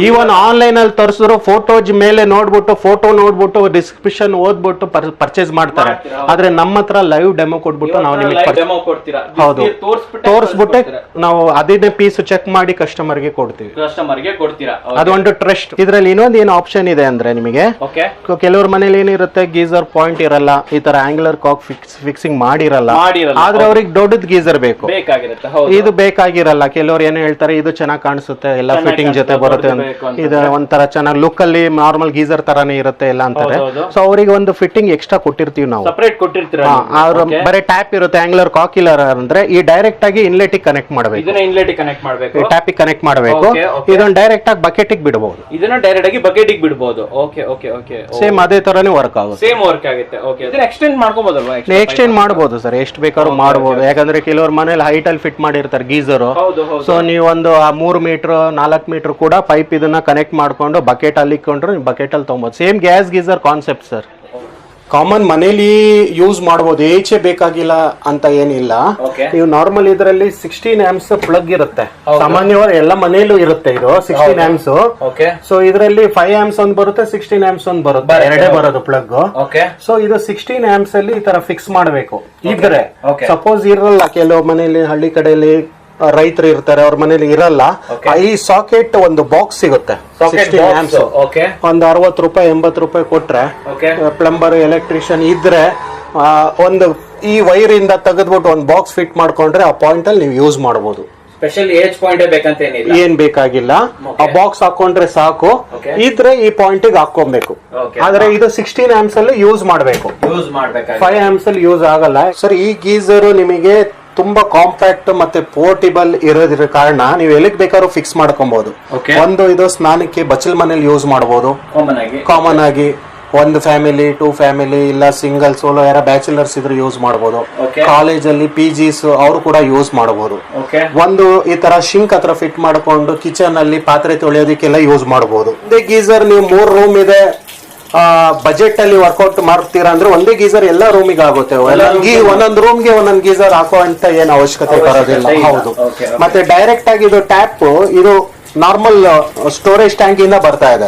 ಈವನ್ ಆನ್ಲೈನ್ ಅಲ್ಲಿ ತರಿಸಿದ್ರು ಫೋಟೋಸ್ ಮೇಲೆ ನೋಡ್ಬಿಟ್ಟು ಡಿಸ್ಕ್ರಿಪ್ಷನ್ ಓದ್ಬಿಟ್ಟು ಪರ್ಚೇಸ್ ಮಾಡ್ತಾರೆ. ಆದ್ರೆ ನಮ್ಮ ಹತ್ರ ಲೈವ್ ಡೆಮೋ ಕೊಟ್ಬಿಟ್ಟು ನಾವು ನಿಮಗೆ ಹೌದು ತೋರಿಸ್ಬಿಟ್ಟು ನಾವು ಅದೇ ಪೀಸ್ ಚೆಕ್ ಮಾಡಿ ಕಸ್ಟಮರ್ಗೆ ಕೊಡ್ತೀವಿ. ಅದೊಂದು ಟ್ರಸ್ಟ್. ಇದ್ರಲ್ಲಿ ಇನ್ನೊಂದು ಏನು ಆಪ್ಷನ್ ಇದೆ ಅಂದ್ರೆ ನಿಮಗೆ, ಕೆಲವ್ರ ಮನೇಲಿ ಏನಿರುತ್ತೆ ಗೀಸರ್ ಪಾಯಿಂಟ್ ಇರಲ್ಲ, ಈ ತರ ಆಂಗ್ಯುಲರ್ ಕಾಕ್ ಫಿಕ್ಸಿಂಗ್ ಮಾಡಿರಲ್ಲ, ಆದ್ರೆ ಅವ್ರಿಗೆ ದೊಡ್ಡದ್ ಗೀಸರ್ ಬೇಕು, ಇದು ಬೇಕಾಗಿರಲ್ಲ. ಕೆಲವ್ರು ಏನು ಹೇಳ್ತಾರೆ ಇದು ಚೆನ್ನಾಗಿ ಕಾಣಿಸುತ್ತೆ, ಎಲ್ಲ ಫಿಟ್ಟಿಂಗ್ ಜೊತೆ ಬರುತ್ತೆ, ಇದು ಒಂಥರ ಚೆನ್ನಾಗಿ ಲುಕ್ ಅಲ್ಲಿ ನಾರ್ಮಲ್ ಗೀಸರ್ ತರಾನೇ ಇರುತ್ತೆ ಎಲ್ಲ ಅಂತಾರೆ. ಸೊ ಅವರಿಗೆ ಒಂದು ಫಿಟ್ಟಿಂಗ್ ಎಕ್ಸ್ಟ್ರಾ ಕೊಟ್ಟಿರ್ತೀವಿ ನಾವು, ಅವ್ರ ಬರೀ ಟ್ಯಾಪ್ ಇರುತ್ತೆ. ಆಂಗ್ಯುಲರ್ ಕಾಕ್ ಇಲ್ಲ ಅಂದ್ರೆ ಈ ಡೈರೆಕ್ಟ್ ಆಗಿ ಇನ್ಲೆಟ್ ಕನೆಕ್ಟ್ ಮಾಡಬೇಕು, ಟ್ಯಾಪಿಗೆ ಕನೆಕ್ಟ್ ಮಾಡಬೇಕು. ಇದನ್ನ ಡೈರೆಕ್ಟ್ ಆಗಿ ಬಕೆಟ್ ಬಿಡಬಹುದು, ಸೇಮ್ ಅದೇ ತರಾನೇ ವರ್ಕ್ ಆಗುತ್ತೆ. ಎಕ್ಸ್ಟೆಂಡ್ ಮಾಡಬಹುದು ಸರ್, ಎಷ್ಟು ಬೇಕಾದ್ರೂ ಮಾಡಬಹುದು. ಯಾಕಂದ್ರೆ ಕೆಲವ್ರ ಮನೇಲಿ ಹೈಟ್ ಅಲ್ಲಿ ಫಿಟ್ ಮಾಡಿರ್ತಾರೆ ಗೀಸರ್. ಸೊ ನೀವು ಒಂದು 3 ಮೀಟರ್ 4 ಮೀಟರ್ ಕೂಡ ಪೈಪ್ ಇದನ್ನ ಕನೆಕ್ಟ್ ಮಾಡ್ಕೊಂಡು ಬಕೆಟ್ ಅಲ್ಲಿ ಇಟ್ಕೊಂಡ್ರೆ ಬಕೆಟ್ ಅಲ್ಲಿ ತಗೊಬಹುದು. Same gas geyser concept sir. Common ಮನೇಲಿ ಯೂಸ್ ಮಾಡಬಹುದು, ಏಚೆ ಬೇಕಾಗಿಲ್ಲ ಅಂತ ಏನಿಲ್ಲ. ನೀವು ನಾರ್ಮಲ್ ಇದರಲ್ಲಿ 16 ಆಂಪ್ಸ್ ಪ್ಲಗ್ ಇರುತ್ತೆ, ಸಾಮಾನ್ಯವಾಗಿ ಎಲ್ಲ ಮನೆಯಲ್ಲೂ ಇರುತ್ತೆ ಇದು 16 ಆಂಪ್ಸ್. ಸೊ ಇದರಲ್ಲಿ 5 ಆಂಪ್ಸ್ ಒಂದು ಬರುತ್ತೆ, 16 ಆಂಪ್ಸ್ ಒಂದು ಬರುತ್ತೆ, ಎರಡೇ ಬರೋದು ಪ್ಲಗ್. ಸೊ ಇದು 16 ಆಂಪ್ಸ್ ಅಲ್ಲಿ ಈ ತರ ಫಿಕ್ಸ್ ಮಾಡಬೇಕು. ಇದ್ರೆ ಸಪೋಸ್ ಇರಲ್ಲ, ಕೆಲವು ಮನೆಯಲ್ಲಿ ಹಳ್ಳಿ ಕಡೆಯಲ್ಲಿ ರೈತರು ಇರ್ತಾರೆ, ಅವ್ರ ಮನೇಲಿ ಇರಲ್ಲ, ಈ ಸಾಕೆಟ್ ಒಂದು ಬಾಕ್ಸ್ ಸಿಗುತ್ತೆ 16 ಆಂಪ್ಸ್. ಒಂದು 60 ರೂಪಾಯಿ 80 ರೂಪಾಯಿ ಕೊಟ್ರೆ ಪ್ಲಂಬರ್ ಎಲೆಕ್ಟ್ರಿಷಿಯನ್ ಇದ್ರೆ ಒಂದು ಈ ವೈರ್ ಇಂದ ತೆಗೆದ್ಬಿಟ್ಟು ಒಂದು ಬಾಕ್ಸ್ ಫಿಟ್ ಮಾಡ್ಕೊಂಡ್ರೆ ಆ ಪಾಯಿಂಟ್ ಅಲ್ಲಿ ನೀವು ಯೂಸ್ ಮಾಡಬಹುದು. ಸ್ಪೆಷಲ್ ಏಜ್ ಪಾಯಿಂಟ್ ಬೇಕಂತ ಏನ್ ಬೇಕಾಗಿಲ್ಲ, ಆ ಬಾಕ್ಸ್ ಹಾಕೊಂಡ್ರೆ ಸಾಕು. ಇದ್ರೆ ಈ ಪಾಯಿಂಟ್ ಗೆ ಹಾಕೊಬೇಕು. ಆದ್ರೆ ಇದು 16 ಆಂಪ್ಸ್ ಅಲ್ಲಿ ಯೂಸ್ ಮಾಡಬೇಕು, 5 ಆಂಪ್ಸ್ ಅಲ್ಲಿ ಯೂಸ್ ಆಗಲ್ಲ ಸರ್. ಈ ಗೀಸರ್ ನಿಮಗೆ ತುಂಬಾ ಕಾಂಪ್ಯಾಕ್ಟ್ ಮತ್ತೆ ಪೋರ್ಟೇಬಲ್ ಇರೋದ್ರ ಕಾರಣ ನೀವು ಎಲ್ಲಿಗೆ ಬೇಕಾದ್ರೂ ಫಿಕ್ಸ್ ಮಾಡ್ಕೊಬಹುದು. ಒಂದು ಇದು ಸ್ನಾನಕ್ಕೆ ಬಚ್ಚಲ್ ಮನೇಲಿ ಯೂಸ್ ಮಾಡಬಹುದು ಕಾಮನ್ ಆಗಿ. ಒಂದು ಫ್ಯಾಮಿಲಿ 2 ಫ್ಯಾಮಿಲಿ ಇಲ್ಲ ಸಿಂಗಲ್ ಸೋಲೋ ಯಾರ ಬ್ಯಾಚುಲರ್ಸ್ ಇದ್ರೆ ಯೂಸ್ ಮಾಡಬಹುದು. ಕಾಲೇಜಲ್ಲಿ PGs ಅವರು ಕೂಡ ಯೂಸ್ ಮಾಡಬಹುದು. ಒಂದು ಈ ತರ ಶಿಂಕ್ ಹತ್ರ ಫಿಟ್ ಮಾಡ್ಕೊಂಡು ಕಿಚನ್ ಅಲ್ಲಿ ಪಾತ್ರೆ ತೊಳೆಯೋದಕ್ಕೆಲ್ಲ ಯೂಸ್ ಮಾಡಬಹುದು. ಒಂದೇ ಗೀಸರ್ ನೀವು 3 ರೂಮ್ ಇದೆ, ಬಜೆಟ್ ಅಲ್ಲಿ ವರ್ಕೌಟ್ ಮಾಡ್ತೀರಾ ಅಂದ್ರೆ ಒಂದೇ ಗೀಸರ್ ಎಲ್ಲ ರೂಮಿಗೆ ಆಗುತ್ತೆ. ಒಂದೊಂದು ರೂಮ್ಗೆ ಒಂದೊಂದು ಗೀಸರ್ ಹಾಕೋ ಅಂತ ಏನ್ ಅವಶ್ಯಕತೆ ಬರೋದಿಲ್ಲ. ಹೌದು. ಮತ್ತೆ ಡೈರೆಕ್ಟ್ ಆಗಿ ಇದು ಟ್ಯಾಪ್ ಇದು ನಾರ್ಮಲ್ ಸ್ಟೋರೇಜ್ ಟ್ಯಾಂಕ್ ಇಂದ ಬರ್ತಾ ಇದೆ.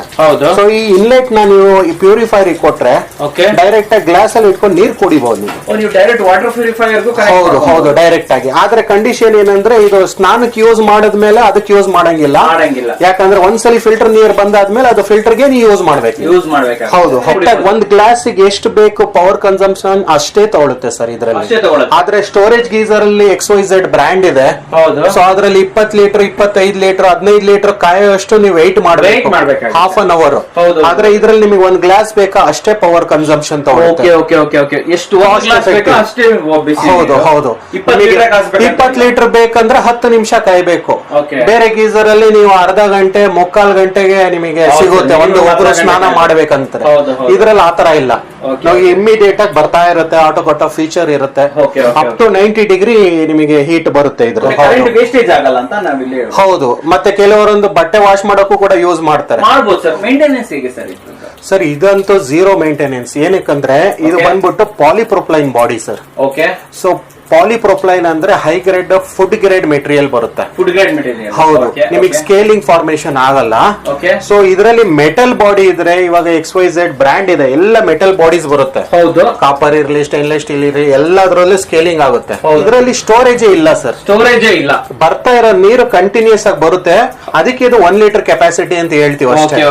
ಸೊ ಈ ಇನ್ಲೆಟ್ ನ ನೀವು ಪ್ಯೂರಿಫೈರ್ ಕೊಟ್ರೆ ಡೈರೆಕ್ಟ್ ಆಗಿ ಗ್ಲಾಸ್ ಅಲ್ಲಿ ಇಟ್ಕೊಂಡು ನೀರು ಕುಡಿಬಹುದು ನೀವು. ಡೈರೆಕ್ಟ್ ವಾಟರ್ ಪ್ಯೂರಿಫೈಯರ್ ಹೌದು ಡೈರೆಕ್ಟ್ ಆಗಿ. ಆದ್ರೆ ಕಂಡೀಷನ್ ಏನಂದ್ರೆ ಇದು ಸ್ನಾನಕ್ಕೆ ಯೂಸ್ ಮಾಡಿದ್ಮೇಲೆ ಅದಕ್ಕೆ ಯೂಸ್ ಮಾಡಂಗಿಲ್ಲ. ಯಾಕಂದ್ರೆ ಒಂದ್ಸಲಿ ಫಿಲ್ಟರ್ ನೀರು ಬಂದಾದ್ಮೇಲೆ ಅದು ಫಿಲ್ಟರ್ ಗೆ ನೀವು ಯೂಸ್ ಮಾಡ್ಬೇಕು. ಹೌದು. ಒಂದ್ ಗ್ಲಾಸ್ ಎಷ್ಟು ಬೇಕು ಪವರ್ ಕನ್ಸಂಪ್ಷನ್ ಅಷ್ಟೇ ತಗೊಳುತ್ತೆ ಸರ್ ಇದ್ರಲ್ಲಿ. ಆದ್ರೆ ಸ್ಟೋರೇಜ್ ಗೀಸರ್ ಅಲ್ಲಿ XYZ ಬ್ರ್ಯಾಂಡ್ ಇದೆ. ಸೊ ಅದ್ರಲ್ಲಿ 20 ಲೀಟರ್ 25 ಲೀಟರ್ 15 ಲೀಟರ್ ಕಾಯೋಷ್ಟು ನೀವು ವೆಯ್ಟ್ ಮಾಡಬೇಕು, ಹಾಫ್ ಅನ್ ಅವರ್. ಆದ್ರೆ ಇದ್ರಲ್ಲಿ ನಿಮಗೆ ಒಂದ್ ಗ್ಲಾಸ್ ಬೇಕಾ ಅಷ್ಟೇ ಪವರ್ ಕನ್ಸಂಪ್ಷನ್ ತಗೊಳುತ್ತೆ. ಹೌದು. 20 ಲೀಟರ್ ಬೇಕಂದ್ರೆ 10 ನಿಮಿಷ ಕಾಯ್ಬೇಕು. ಬೇರೆ ಗೀಸರ್ ಅಲ್ಲಿ ನೀವು ಅರ್ಧ ಗಂಟೆ 3/4 ಗಂಟೆಗೆ ನಿಮಗೆ ಸಿಗುತ್ತೆ ಒಬ್ರು ಸ್ನಾನ ಮಾಡ್ಬೇಕಂತ. ಇದ್ರಲ್ಲಿ ಆತರ ಇಲ್ಲ, ಇಮ್ಮಿಡಿಯೇಟ್ ಆಗಿ ಬರ್ತಾ ಇರುತ್ತೆ. ಆಟೋ ಕಟ್ ಆಫ್ ಫೀಚರ್ ಇರುತ್ತೆ, ಅಪ್ ಟು 90 ಡಿಗ್ರಿ ನಿಮಗೆ ಹೀಟ್ ಬರುತ್ತೆ ಇದ್ರಲ್ಲಿ. ಹೌದು. ಮತ್ತೆ ಕೆಲವರೊಂದು ಬಟ್ಟೆ ವಾಶ್ ಮಾಡೋಕ್ಕೂ ಕೂಡ ಯೂಸ್ ಮಾಡ್ತಾರೆ. ಸರ್ ಇದಂತೂ ಝೀರೋ ಮೇಂಟೆನೆನ್ಸ್. ಏನಕ್ಕಂದ್ರೆ ಇದು ಬಂದ್ಬಿಟ್ಟು polypropylene body sir. Okay. So polypropylene ಅಂದ್ರೆ high grade food grade material ಬರುತ್ತೆ. Food grade material. ಹೌದು, ನಿಮಗೆ ಸ್ಕೇಲಿಂಗ್ ಫಾರ್ಮೇಶನ್ ಆಗಲ್ಲ. ಓಕೆ. ಸೊ ಇದರಲ್ಲಿ ಮೆಟಲ್ ಬಾಡಿ ಇದ್ರೆ ಇವಾಗ XYZ ಬ್ರ್ಯಾಂಡ್ ಇದೆ, ಎಲ್ಲ ಮೆಟಲ್ ಬಾಡೀಸ್ ಬರುತ್ತೆ. ಹೌದು. ಕಾಪರ್ ಇರ್ಲಿ, ಸ್ಟೈನ್ಲೆಸ್ ಸ್ಟೀಲ್ ಇರಲಿ, ಎಲ್ಲದರಲ್ಲೂ ಸ್ಕೇಲಿಂಗ್ ಆಗುತ್ತೆ. ಇದರಲ್ಲಿ ಸ್ಟೋರೇಜ್ ಇಲ್ಲ ಸರ್. ಸ್ಟೋರೇಜೇ ಇಲ್ಲ. ಬರ್ತಾ ಇರೋ ನೀರು ಕಂಟಿನ್ಯೂಸ್ ಆಗಿ ಬರುತ್ತೆ. ಅದಕ್ಕೆ ಇದು 1 ಲೀಟರ್ ಕೆಪಾಸಿಟಿ ಅಂತ ಹೇಳ್ತೀವಿ ಅಷ್ಟೇ.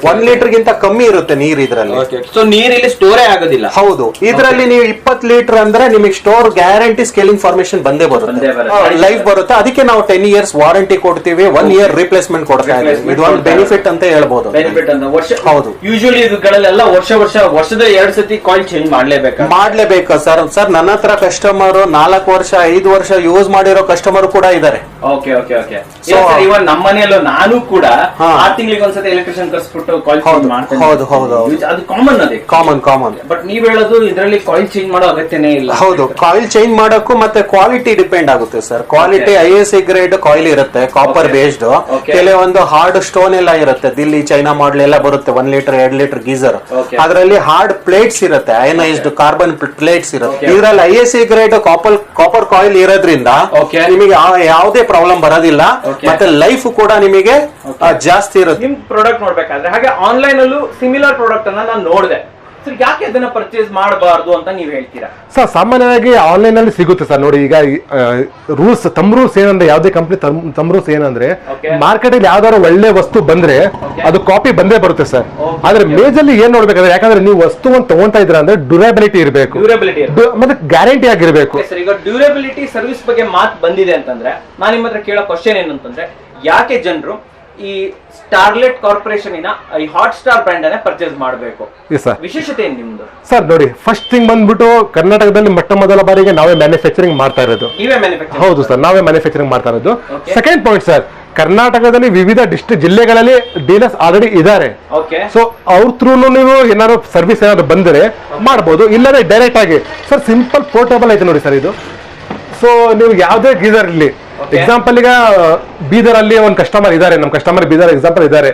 1 ಲೀಟರ್ ಗಿಂತ ಕಮ್ಮಿ ಇರುತ್ತೆ ನೀರು ಇದ್ರಲ್ಲಿ. ಸೊ ನೀರಲ್ಲಿ ಸ್ಟೋರೇ ಆಗೋದಿಲ್ಲ. ಹೌದು, ಇದರಲ್ಲಿ ನೀವು 20 ಲೀಟರ್ ಅಂದ್ರೆ ನಿಮಗೆ ಸ್ಟೋರ್ ಗ್ಯಾರಂಟಿ ಸ್ಕೇಲಿಂಗ್ ಫಾರ್ಮೇಶನ್ ಬಂದೇ ಬರುತ್ತೆ, ಲೈಫ್ ಬರುತ್ತೆ. ಅದಕ್ಕೆ ನಾವು 10 years ವಾರಂಟಿ ಕೊಡ್ತೀವಿ, 1 year ರಿಪ್ಲೇಸ್ಮೆಂಟ್ ಕೊಡ್ತಾ ಇದ್ದೀವಿ. ಇದು ಒಂದು ಬೆನಿಫಿಟ್ ಅಂತ ಹೇಳ್ಬೋದು. ಹೌದು. ಯೂಶುವಲಿ ಇವುಗಳೆಲ್ಲ ವರ್ಷದ 2 ಸತಿ ಕಾಯಿಲ್ ಚೇಂಜ್ ಮಾಡ್ಲೇಬೇಕಾ ಸರ್? ಸರ್ ನನ್ನ ಹತ್ರ ಕಸ್ಟಮರ್ 4 ವರ್ಷ 5 ವರ್ಷ ಯೂಸ್ ಮಾಡಿರೋ ಕಸ್ಟಮರ್ ಕೂಡ ಇದಾರೆ. ಓಕೆ. ಇವನ್ ನಮ್ಮ ಮನೆಯಲ್ಲೂ ನಾನು ಕೂಡ 6 ತಿಂಗಳಿಗೆ ಒಂದ್ಸತಿ ಎಲೆಕ್ಟ್ರಿಷಿಯನ್ ಕರ್ಸ್ಬಿಟ್ಟು ಕಾಯಿಲ್ ಚೇಂಜ್ ಮಾಡ್ತೇನೆ. ಹೌದು. ಅದು ಕಾಮನ್. ಅದೇ ಕಾಮನ್. ಬಟ್ ನೀವ್ ಹೇಳೋದು ಇದರಲ್ಲಿ ಕಾಯಿಲ್ ಚೇಂಜ್ ಮಾಡೋ ಅಗತ್ಯನೇ ಇಲ್ಲ. ಹೌದು, ಕಾಯಿಲ್ ಚೇಂಜ್ ಮಾಡಕ್ಕೂ ಮತ್ತೆ ಕ್ವಾಲಿಟಿ ಡಿಪೆಂಡ್ ಆಗುತ್ತೆ sir. Quality ISI grade coil ಇರುತ್ತೆ, ಕಾಪರ್ ಬೇಸ್ಡ್. ಕೆಲವೊಂದು ಹಾರ್ಡ್ ಸ್ಟೋನ್ ಎಲ್ಲ ಇರುತ್ತೆ, ದಿಲ್ಲಿ ಚೈನಾ ಮಾಡಲ್ ಎಲ್ಲ ಬರುತ್ತೆ. 1 ಲೀಟರ್ 2 ಲೀಟರ್ ಗೀಸರ್, ಅದರಲ್ಲಿ ಹಾರ್ಡ್ ಪ್ಲೇಟ್ಸ್ ಇರುತ್ತೆ, ಅಯನೈಸ್ಡ್ ಕಾರ್ಬನ್ ಪ್ಲೇಟ್ಸ್ ಇರುತ್ತೆ. ಇದರಲ್ಲಿ ISI ಗ್ರೇಡ್ ಕಾಪರ್ ಕಾಯಿಲ್ ಇರೋದ್ರಿಂದ ನಿಮಗೆ ಯಾವುದೇ ಪ್ರಾಬ್ಲಮ್ ಬರೋದಿಲ್ಲ, ಮತ್ತೆ ಲೈಫ್ ಕೂಡ ನಿಮಗೆ ಜಾಸ್ತಿ ಇರುತ್ತೆ. ನಿಮ್ ಪ್ರಾಡಕ್ಟ್ ನೋಡ್ಬೇಕಾದ್ರೆ ಹಾಗೆ ಆನ್ಲೈನ್ ಅಲ್ಲೂ ಸಿಮಿಲರ್ ಪ್ರಾಡಕ್ಟ್ ಅನ್ನ ನಾನು ನೋಡಿದೆ. ಸರ್ ಯಾಕೆ ಅದನ್ನ ಪರ್ಚೇಸ್ ಮಾಡಬಾರ್ದು ಅಂತ ನೀವು ಹೇಳ್ತೀರಾ? ಸರ್ ಸಾಮಾನ್ಯವಾಗಿ ಆನ್ಲೈನ್ ಅಲ್ಲಿ ಸಿಗುತ್ತೆ ಸರ್. ನೋಡಿ, ಈಗ ತಮ್ಮ ರೂಲ್ಸ್ ಏನಂದ್ರೆ, ಯಾವುದೇ ಕಂಪ್ನಿ ತಮ್ಮ ರೂಲ್ಸ್ ಏನಂದ್ರೆ, ಮಾರ್ಕೆಟ್ ಅಲ್ಲಿ ಯಾವ್ದಾದ್ರು ಒಳ್ಳೆ ವಸ್ತು ಬಂದ್ರೆ ಅದು ಕಾಪಿ ಬಂದೇ ಬರುತ್ತೆ ಸರ್. ಆದ್ರೆ ಮೇಜರ್ಲಿ ಏನ್ ನೋಡ್ಬೇಕಾದ್ರೆ, ಯಾಕಂದ್ರೆ ನೀವು ವಸ್ತುವನ್ನು ತಗೊಂತಾ ಇದ್ರ ಅಂದ್ರೆ ಡ್ಯೂರಬಿಲಿಟಿ ಇರಬೇಕು, ಮತ್ತೆ ಗ್ಯಾರಂಟಿ ಆಗಿರ್ಬೇಕು. ಈಗ ಡ್ಯೂರಬಿಲಿಟಿ ಸರ್ವಿಸ್ ಬಗ್ಗೆ ಮಾತು ಬಂದಿದೆ ಅಂತಂದ್ರೆ ನಾನು ನಿಮ್ಮ ಹತ್ರ ಕೇಳೋ ಕ್ವಶನ್ ಏನಂತಂದ್ರೆ, ಯಾಕೆ ಜನರು ಈ ಸ್ಟಾರ್ಲೆಟ್ ಕಾರ್ಪೊರೇಷನ್ ಈ ಹಾಟ್ ಸ್ಟಾರ್ ಬ್ರ್ಯಾಂಡ್ ಅನ್ನ ಪರ್ಚೇಸ್ ಮಾಡಬೇಕು? ವಿಶೇಷತೆ ಏನ್ ನಿಮ್ದು? ಸರ್ ನೋಡಿ, ಫಸ್ಟ್ ಥಿಂಗ್ ಬಂದ್ಬಿಟ್ಟು ಕರ್ನಾಟಕದಲ್ಲಿ ಮೊದಲ ಬಾರಿಗೆ ನಾವೇ ಮ್ಯಾನುಫ್ಯಾಕ್ಚರಿಂಗ್ ಮಾಡ್ತಾ ಇರೋದು. ಹೌದು ಸರ್, ನಾವೇ ಮ್ಯಾನುಫ್ಯಾಕ್ಚರಿಂಗ್ ಮಾಡ್ತಾ ಇರೋದು. ಸೆಕೆಂಡ್ ಪಾಯಿಂಟ್ ಸರ್, ಕರ್ನಾಟಕದಲ್ಲಿ ವಿವಿಧ ಜಿಲ್ಲೆಗಳಲ್ಲಿ ಡೀಲರ್ಸ್ ಆಲ್ರೆಡಿ ಇದ್ದಾರೆ. ಸೊ ಅವ್ರ ಥ್ರೂ ನೀವು ಏನಾದ್ರು ಸರ್ವಿಸ್ ಏನಾದ್ರು ಬಂದರೆ ಮಾಡಬಹುದು, ಇಲ್ಲದೆ ಡೈರೆಕ್ಟ್ ಆಗಿ ಸರ್ ಸಿಂಪಲ್ ಪೋರ್ಟಬಲ್ ಐತೆ ನೋಡಿ ಸರ್ ಇದು. ಸೊ ನೀವು ಯಾವುದೇ ಗೀಸರ್ ಇರಲಿ, ಎಕ್ಸಾಂಪಲ್ ಈಗ ಬೀದರ್ ಅಲ್ಲಿ ಒಂದು ಕಸ್ಟಮರ್ ಇದಾರೆ, ನಮ್ಮ ಕಸ್ಟಮರ್ ಬೀದರ್ ಎಕ್ಸಾಂಪಲ್ ಇದಾರೆ.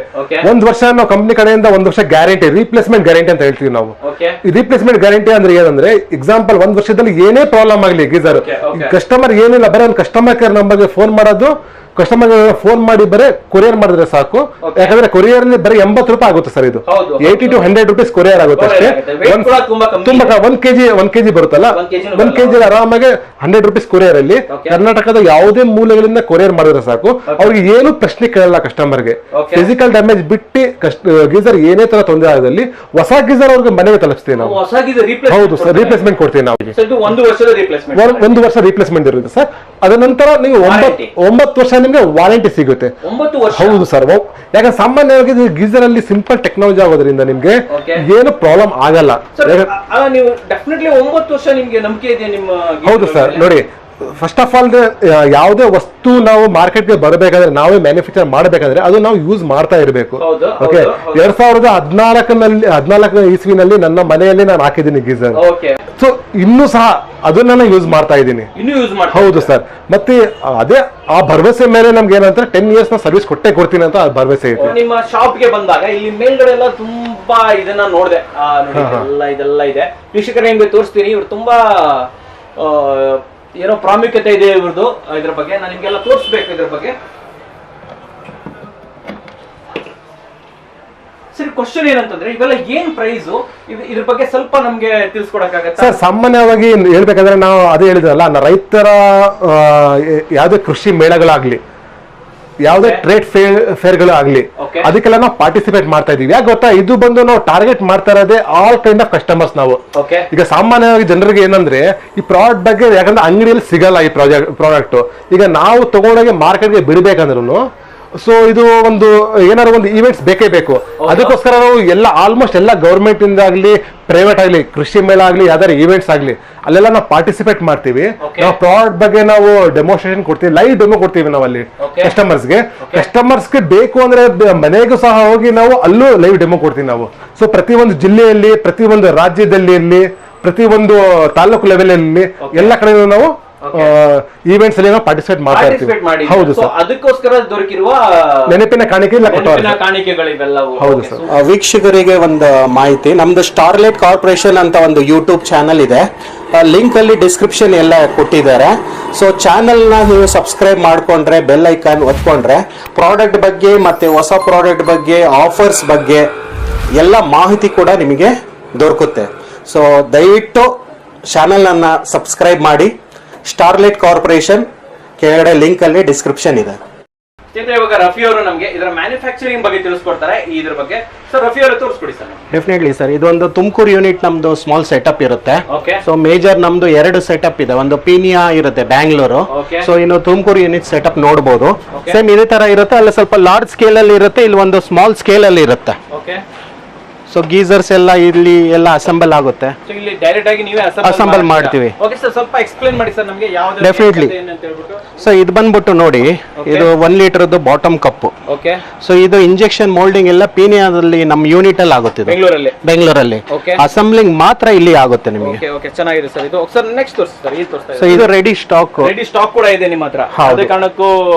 1 ವರ್ಷ ನಾವು ಕಂಪ್ನಿ ಕಡೆಯಿಂದ 1 ವರ್ಷ ಗ್ಯಾರಂಟಿ, ರೀಪ್ಲೇಸ್ಮೆಂಟ್ ಗ್ಯಾರಂಟಿ ಅಂತ ಹೇಳ್ತೀವಿ ನಾವು. ಈ ರೀಪ್ಲೇಸ್ಮೆಂಟ್ ಗ್ಯಾರಂಟಿ ಅಂದ್ರೆ ಏನಂದ್ರೆ, ಎಕ್ಸಾಂಪಲ್ 1 ವರ್ಷದಲ್ಲಿ ಏನೇ ಪ್ರಾಬ್ಲಮ್ ಆಗಲಿ ಗೀಸರ್, ಕಸ್ಟಮರ್ ಏನಿಲ್ಲ, ಬರೀ ಒಂದು ಕಸ್ಟಮರ್ ಕೇರ್ ನಂಬರ್ಗೆ ಫೋನ್ ಮಾಡೋದು, ಕಸ್ಟಮರ್ ಫೋನ್ ಮಾಡಿ ಬರೀ ಕೊರಿಯರ್ ಮಾಡಿದ್ರೆ ಸಾಕು. ಯಾಕಂದ್ರೆ ಕೊರಿಯರ್ ಅಲ್ಲಿ ಬರೀ 80 ರೂಪಾಯಿ ಆಗುತ್ತೆ ಸರ್. ಇದು 80 to 100 rupees ಕೊರಿಯರ್ ಆಗುತ್ತೆ ಅಷ್ಟೇ. 1 kg ಬರುತ್ತಲ್ಲ, 1 kg ಆರಾಮಾಗಿ 100 rupees ಕೊರಿಯರ್ ಅಲ್ಲಿ. ಕರ್ನಾಟಕದ ಯಾವುದೇ ಮೂಲೆಗಳಿಂದ ಕೊರಿಯರ್ ಮಾಡಿದ್ರೆ ಸಾಕು, ಅವ್ರಿಗೆ ಏನು ಪ್ರಶ್ನೆ ಕೇಳಲ್ಲ ಕಸ್ಟಮರ್ಗೆ. ಫಿಸಿಕಲ್ ಡ್ಯಾಮೇಜ್ ಬಿಟ್ಟು ಗೀಸರ್ ಏನೇ ತರ ತೊಂದರೆ ಆದಲ್ಲಿ ಹೊಸ ಗೀಸರ್ ಅವ್ರಿಗೆ ಮನೆಗೆ ತಲುಪಿಸ್ತೀವಿ ನಾವು. ಹೌದು ಸರ್, ರಿಪ್ಲೇಸ್ಮೆಂಟ್ ಕೊಡ್ತೀವಿ ನಾವು. 1 ವರ್ಷ ರಿಪ್ಲೇಸ್ಮೆಂಟ್ ಇರುತ್ತೆ ಸರ್. ಅದ ನಂತರ ನೀವು 9 ವರ್ಷ ನಿಮ್ಗೆ ವಾರಂಟಿ ಸಿಗುತ್ತೆ. ಹೌದು ಸರ್. ಯಾಕಂದ್ರೆ ಸಾಮಾನ್ಯವಾಗಿ ಗೀಸರ್ ಅಲ್ಲಿ ಸಿಂಪಲ್ ಟೆಕ್ನಾಲಜಿ ಆಗೋದ್ರಿಂದ ನಿಮ್ಗೆ ಏನು ಪ್ರಾಬ್ಲಮ್ ಆಗಲ್ಲ. ನೀವು ಡೆಫಿನೆಟ್ಲಿ 9 ವರ್ಷ ನಿಮ್ಗೆ ನಂಬಿಕೆ ಇದೆ ನಿಮ್ಮ? ಹೌದು ಸರ್. ನೋಡಿ, ಫಸ್ಟ್ ಆಫ್ ಆಲ್ ಯಾವುದೇ ವಸ್ತು ನಾವು ಮಾರ್ಕೆಟ್ಗೆ ಬರಬೇಕಾದ್ರೆ, ನಾವೇ ಮ್ಯಾನುಫ್ಯಾಕ್ಚರ್ ಮಾಡಬೇಕಾದ್ರೆ ಅದು ನಾವು ಯೂಸ್ ಮಾಡ್ತಾ ಇರಬೇಕು. ಓಕೆ, 2014 ಇಸ್ವಿನಲ್ಲಿ ನನ್ನ ಮನೆಯಲ್ಲಿ ನಾನು ಹಾಕಿದ್ದೀನಿ ಗೀಸರ್. ಸೊ ಇನ್ನೂ ಸಹ ಅದನ್ನ ಯೂಸ್ ಮಾಡ್ತಾ ಇದ್ದೀನಿ. ಹೌದು ಸರ್. ಮತ್ತೆ ಅದೇ ಆ ಭರವಸೆ ಮೇಲೆ ನಮ್ಗೆ ಏನಂದ್ರೆ 10 years ನ ಸರ್ವಿಸ್ ಕೊಡ್ತೀನಿ ಅಂತ ಭರವಸೆ ಇದೆ. ನಿಮ್ಮ ಶಾಪ್ಗೆ ಬಂದಾಗ ಇಲ್ಲಿ ಮೇಲ್ಗಡೆ ಎಲ್ಲ ತುಂಬಾ ಇದನ್ನ ನೋಡಿದೆ, ಇದೆಲ್ಲ ಇದೆ. ವೀಕ್ಷಕರೇ ನಿಮ್ಗೆ ತೋರಿಸ್ತೀನಿ. ಇವ್ರು ತುಂಬಾ ಏನೋ ಪ್ರಾಮುಖ್ಯತೆ ಇದೆ ಇವ್ರದ್ದು. ಇದ್ರ ಬಗ್ಗೆ ನಾನು ನಿಮ್ಗೆಲ್ಲ ತೋರಿಸ್ಬೇಕು. ಇದ್ರ ಬಗ್ಗೆ ಸರಿ, ಕ್ವಶನ್ ಏನಂತಂದ್ರೆ, ಇವೆಲ್ಲ ಏನ್ ಪ್ರೈಸ್, ಇದ್ರ ಬಗ್ಗೆ ಸ್ವಲ್ಪ ನಮ್ಗೆ ತಿಳಿಸ್ಕೊಡಕ್ಕಾಗತ್ತಾ? ಸರ್ ಸಾಮಾನ್ಯವಾಗಿ ಹೇಳ್ಬೇಕಾದ್ರೆ ನಾವು ಅದೇ ಹೇಳಿದ್ರಲ್ಲ, ರೈತರ ಯಾವುದೇ ಕೃಷಿ ಮೇಳಗಳಾಗ್ಲಿ, ಯಾವುದೇ ಟ್ರೇಡ್ ಫೇರ್ಗಳು ಆಗ್ಲಿ, ಅದಕ್ಕೆಲ್ಲ ನಾವು ಪಾರ್ಟಿಸಿಪೇಟ್ ಮಾಡ್ತಾ ಇದೀವಿ. ಯಾಕೆ ಗೊತ್ತಾ, ಇದು ಬಂದು ನಾವು ಟಾರ್ಗೆಟ್ ಮಾಡ್ತಾ ಇರೋದೇ ಆಲ್ ಕೈಂಡ್ ಆಫ್ ಕಸ್ಟಮರ್ಸ್ ನಾವು. ಈಗ ಸಾಮಾನ್ಯವಾಗಿ ಜನರಿಗೆ ಏನಂದ್ರೆ ಈ ಪ್ರಾಡಕ್ಟ್ ಬಗ್ಗೆ, ಯಾಕಂದ್ರೆ ಅಂಗಡಿಯಲ್ಲಿ ಸಿಗಲ್ಲ ಈ ಪ್ರಾಡಕ್ಟ್. ಈಗ ನಾವು ತಗೊಂಡೋಗಿ ಮಾರ್ಕೆಟ್ಗೆ ಬಿಡಬೇಕಂದ್ರೂ ಸೊ ಇದು ಒಂದು ಏನಾದ್ರು ಒಂದು ಈವೆಂಟ್ಸ್ ಬೇಕೇ ಬೇಕು. ಅದಕ್ಕೋಸ್ಕರ ನಾವು ಆಲ್ಮೋಸ್ಟ್ ಎಲ್ಲ ಗೌರ್ಮೆಂಟ್ ಇಂದ ಆಗ್ಲಿ, ಪ್ರೈವೇಟ್ ಆಗ್ಲಿ, ಕೃಷಿ ಮೇಳ ಆಗ್ಲಿ, ಯಾವ್ದಾದ್ರು ಈವೆಂಟ್ಸ್ ಆಗ್ಲಿ, ಅಲ್ಲೆಲ್ಲ ನಾವು ಪಾರ್ಟಿಸಿಪೇಟ್ ಮಾಡ್ತೀವಿ. ನಾವು ಪ್ರಾಡಕ್ಟ್ ಬಗ್ಗೆ ನಾವು ಡೆಮೋನ್ಸ್ಟ್ರೇಷನ್ ಕೊಡ್ತೀವಿ, ಲೈವ್ ಡೆಮೋ ಕೊಡ್ತೀವಿ ನಾವು ಅಲ್ಲಿ ಕಸ್ಟಮರ್ಸ್ಗೆ ಬೇಕು ಅಂದ್ರೆ ಮನೆಗೂ ಸಹ ಹೋಗಿ ನಾವು ಅಲ್ಲೂ ಲೈವ್ ಡೆಮೋ ಕೊಡ್ತೀವಿ ನಾವು. ಸೊ ಪ್ರತಿಯೊಂದು ಜಿಲ್ಲೆಯಲ್ಲಿ, ಪ್ರತಿಯೊಂದು ರಾಜ್ಯದಲ್ಲಿ ಇರಲಿ, ಪ್ರತಿಯೊಂದು ತಾಲೂಕು ಲೆವೆಲ್ ಅಲ್ಲಿ ಎಲ್ಲ ಕಡೆ ನಾವು ಈವೆಂಟ್ಸ್ ಅಲ್ಲಿ ನಾವು ಪಾರ್ಟಿಸಿಪೇಟ್ ಮಾಡ್ತಾ ಇರ್ತೀವಿ. ಹೌದು ಸರ್, ಅದಕ್ಕೋಸ್ಕರ ದೊರಕಿರುವ ನೆನಪಿನ ಕಾಣಿಕೆ ಇಲ್ಲ ಕೊಟ್ಟವ್ರೆ. ಕಾಣಿಕೆಗಳಿವೆಲ್ಲವೂ. ಹೌದು ಸರ್. ವೀಕ್ಷಕರಿಗೆ ಒಂದು ಮಾಹಿತಿ, ನಮ್ದು ಸ್ಟಾರ್ಲೈಟ್ ಕಾರ್ಪೊರೇಷನ್ ಅಂತ ಒಂದು ಯೂಟ್ಯೂಬ್ ಚಾನಲ್ ಇದೆ, ಲಿಂಕ್ ಅಲ್ಲಿ ಡಿಸ್ಕ್ರಿಪ್ಷನ್ ಎಲ್ಲ ಕೊಟ್ಟಿದ್ದಾರೆ. ಸೊ ಚಾನಲ್ನ ನೀವು ಸಬ್ಸ್ಕ್ರೈಬ್ ಮಾಡ್ಕೊಂಡ್ರೆ, ಬೆಲ್ ಐಕಾನ್ ಒತ್ಕೊಂಡ್ರೆ ಪ್ರಾಡಕ್ಟ್ ಬಗ್ಗೆ ಮತ್ತೆ ಹೊಸ ಪ್ರಾಡಕ್ಟ್ ಬಗ್ಗೆ, ಆಫರ್ಸ್ ಬಗ್ಗೆ ಎಲ್ಲ ಮಾಹಿತಿ ಕೂಡ ನಿಮಗೆ ದೊರಕುತ್ತೆ. ಸೊ ದಯವಿಟ್ಟು ಚಾನಲನ್ನು ಸಬ್ಸ್ಕ್ರೈಬ್ ಮಾಡಿ. ಸ್ಟಾರ್ಲೈಟ್ ಕಾರ್ಪೊರೇಷನ್ ಕೆಳಗಡೆ ಲಿಂಕ್ ಅಲ್ಲಿ ಡಿಸ್ಕ್ರಿಪ್ಷನ್ ಇದೆ. ಇವಾಗ ರಫಿ ಅವರು ನಮಗೆ ಇದರ ಮ್ಯಾನುಫ್ಯಾಕ್ಚರಿಂಗ್ ಬಗ್ಗೆ ತಿಳಿಸ್ಕೊಡ್ತಾರೆ. ಇದ್ರ ಬಗ್ಗೆ ಸರ್ ರಫಿ ಅವರು ತೋರಿಸ್ಕೊಡಿ ಸರ್. ಡೆಫಿನೆಟ್ಲಿ ಸರ್, ಇದೊಂದು ತುಮಕೂರು ಯೂನಿಟ್ ನಮ್ದು ಸ್ಮಾಲ್ ಸೆಟಪ್ ಇರುತ್ತೆ. ಸೊ ಮೇಜರ್ ನಮ್ದು 2 ಸೆಟಪ್ ಇದೆ, ಒಂದು ಪೀನಿಯಾ ಇರುತ್ತೆ ಬ್ಯಾಂಗ್ಳೂರು, ಸೊ ಇನ್ನು ತುಮಕೂರು ಯೂನಿಟ್ ಸೆಟಪ್ ನೋಡಬಹುದು. ಸೇಮ್ ಇದೇ ತರ ಇರುತ್ತೆ, ಅಲ್ಲಿ ಸ್ವಲ್ಪ ಲಾರ್ಜ್ ಸ್ಕೇಲ್ ಅಲ್ಲಿ ಇರುತ್ತೆ, ಇಲ್ಲಿ ಒಂದು ಸ್ಮಾಲ್ ಸ್ಕೇಲ್ ಅಲ್ಲಿ ಇರುತ್ತೆ. ಸೊ ಗೀಸರ್ಸ್ ಎಲ್ಲ ಇಲ್ಲಿ ಎಲ್ಲ ಅಸೆಂಬಲ್ ಆಗುತ್ತೆ. ಇಲ್ಲಿ ಡೈರೆಕ್ಟ್ ಆಗಿ ನೀವೇ ಅಸೆಂಬಲ್ ಮಾಡ್ತೀವಿ. ಓಕೆ ಸರ್, ಸ್ವಲ್ಪ ಎಕ್ಸ್ಪ್ಲೇನ್ ಮಾಡಿ ಸರ್ ನಮಗೆ ಯಾವುದು ಡೆಫಿನೆಟ್ಲಿ. ಸೊ ಇದು ಬಂದ್ಬಿಟ್ಟು ನೋಡಿ, ಇದು 1 ಲೀಟರ್ದು ಬಾಟಮ್ ಕಪ್. ಓಕೆ. ಸೊ ಇದು ಇಂಜೆಕ್ಷನ್ ಮೋಲ್ಡಿಂಗ್ ಎಲ್ಲ ಪೀನಿಯಾದಲ್ಲಿ ನಮ್ಮ ಯೂನಿಟ್ ಅಲ್ಲಿ ಆಗುತ್ತೆ, ಬೆಂಗಳೂರಲ್ಲಿ. ಅಸೆಂಬ್ಲಿಂಗ್ ಮಾತ್ರ ಇಲ್ಲಿ ಆಗುತ್ತೆ ನಿಮಗೆ. ಓಕೆ ಓಕೆ, ಚೆನ್ನಾಗಿದೆ ಸರ್ ಇದು. ಸರ್ ನೆಕ್ಸ್ಟ್ ತೋರಿಸಿ ಸರ್, ಇದು ತೋರಿಸ್ತಾ ಇದೆ. ಸೊ ಇದು ರೆಡಿ ಸ್ಟಾಕ್ ಕೂಡ ಇದೆ ನಿಮ್ಮ ಹತ್ರ, ಯಾವುದೇ ಕಾರಣಕ್ಕೂ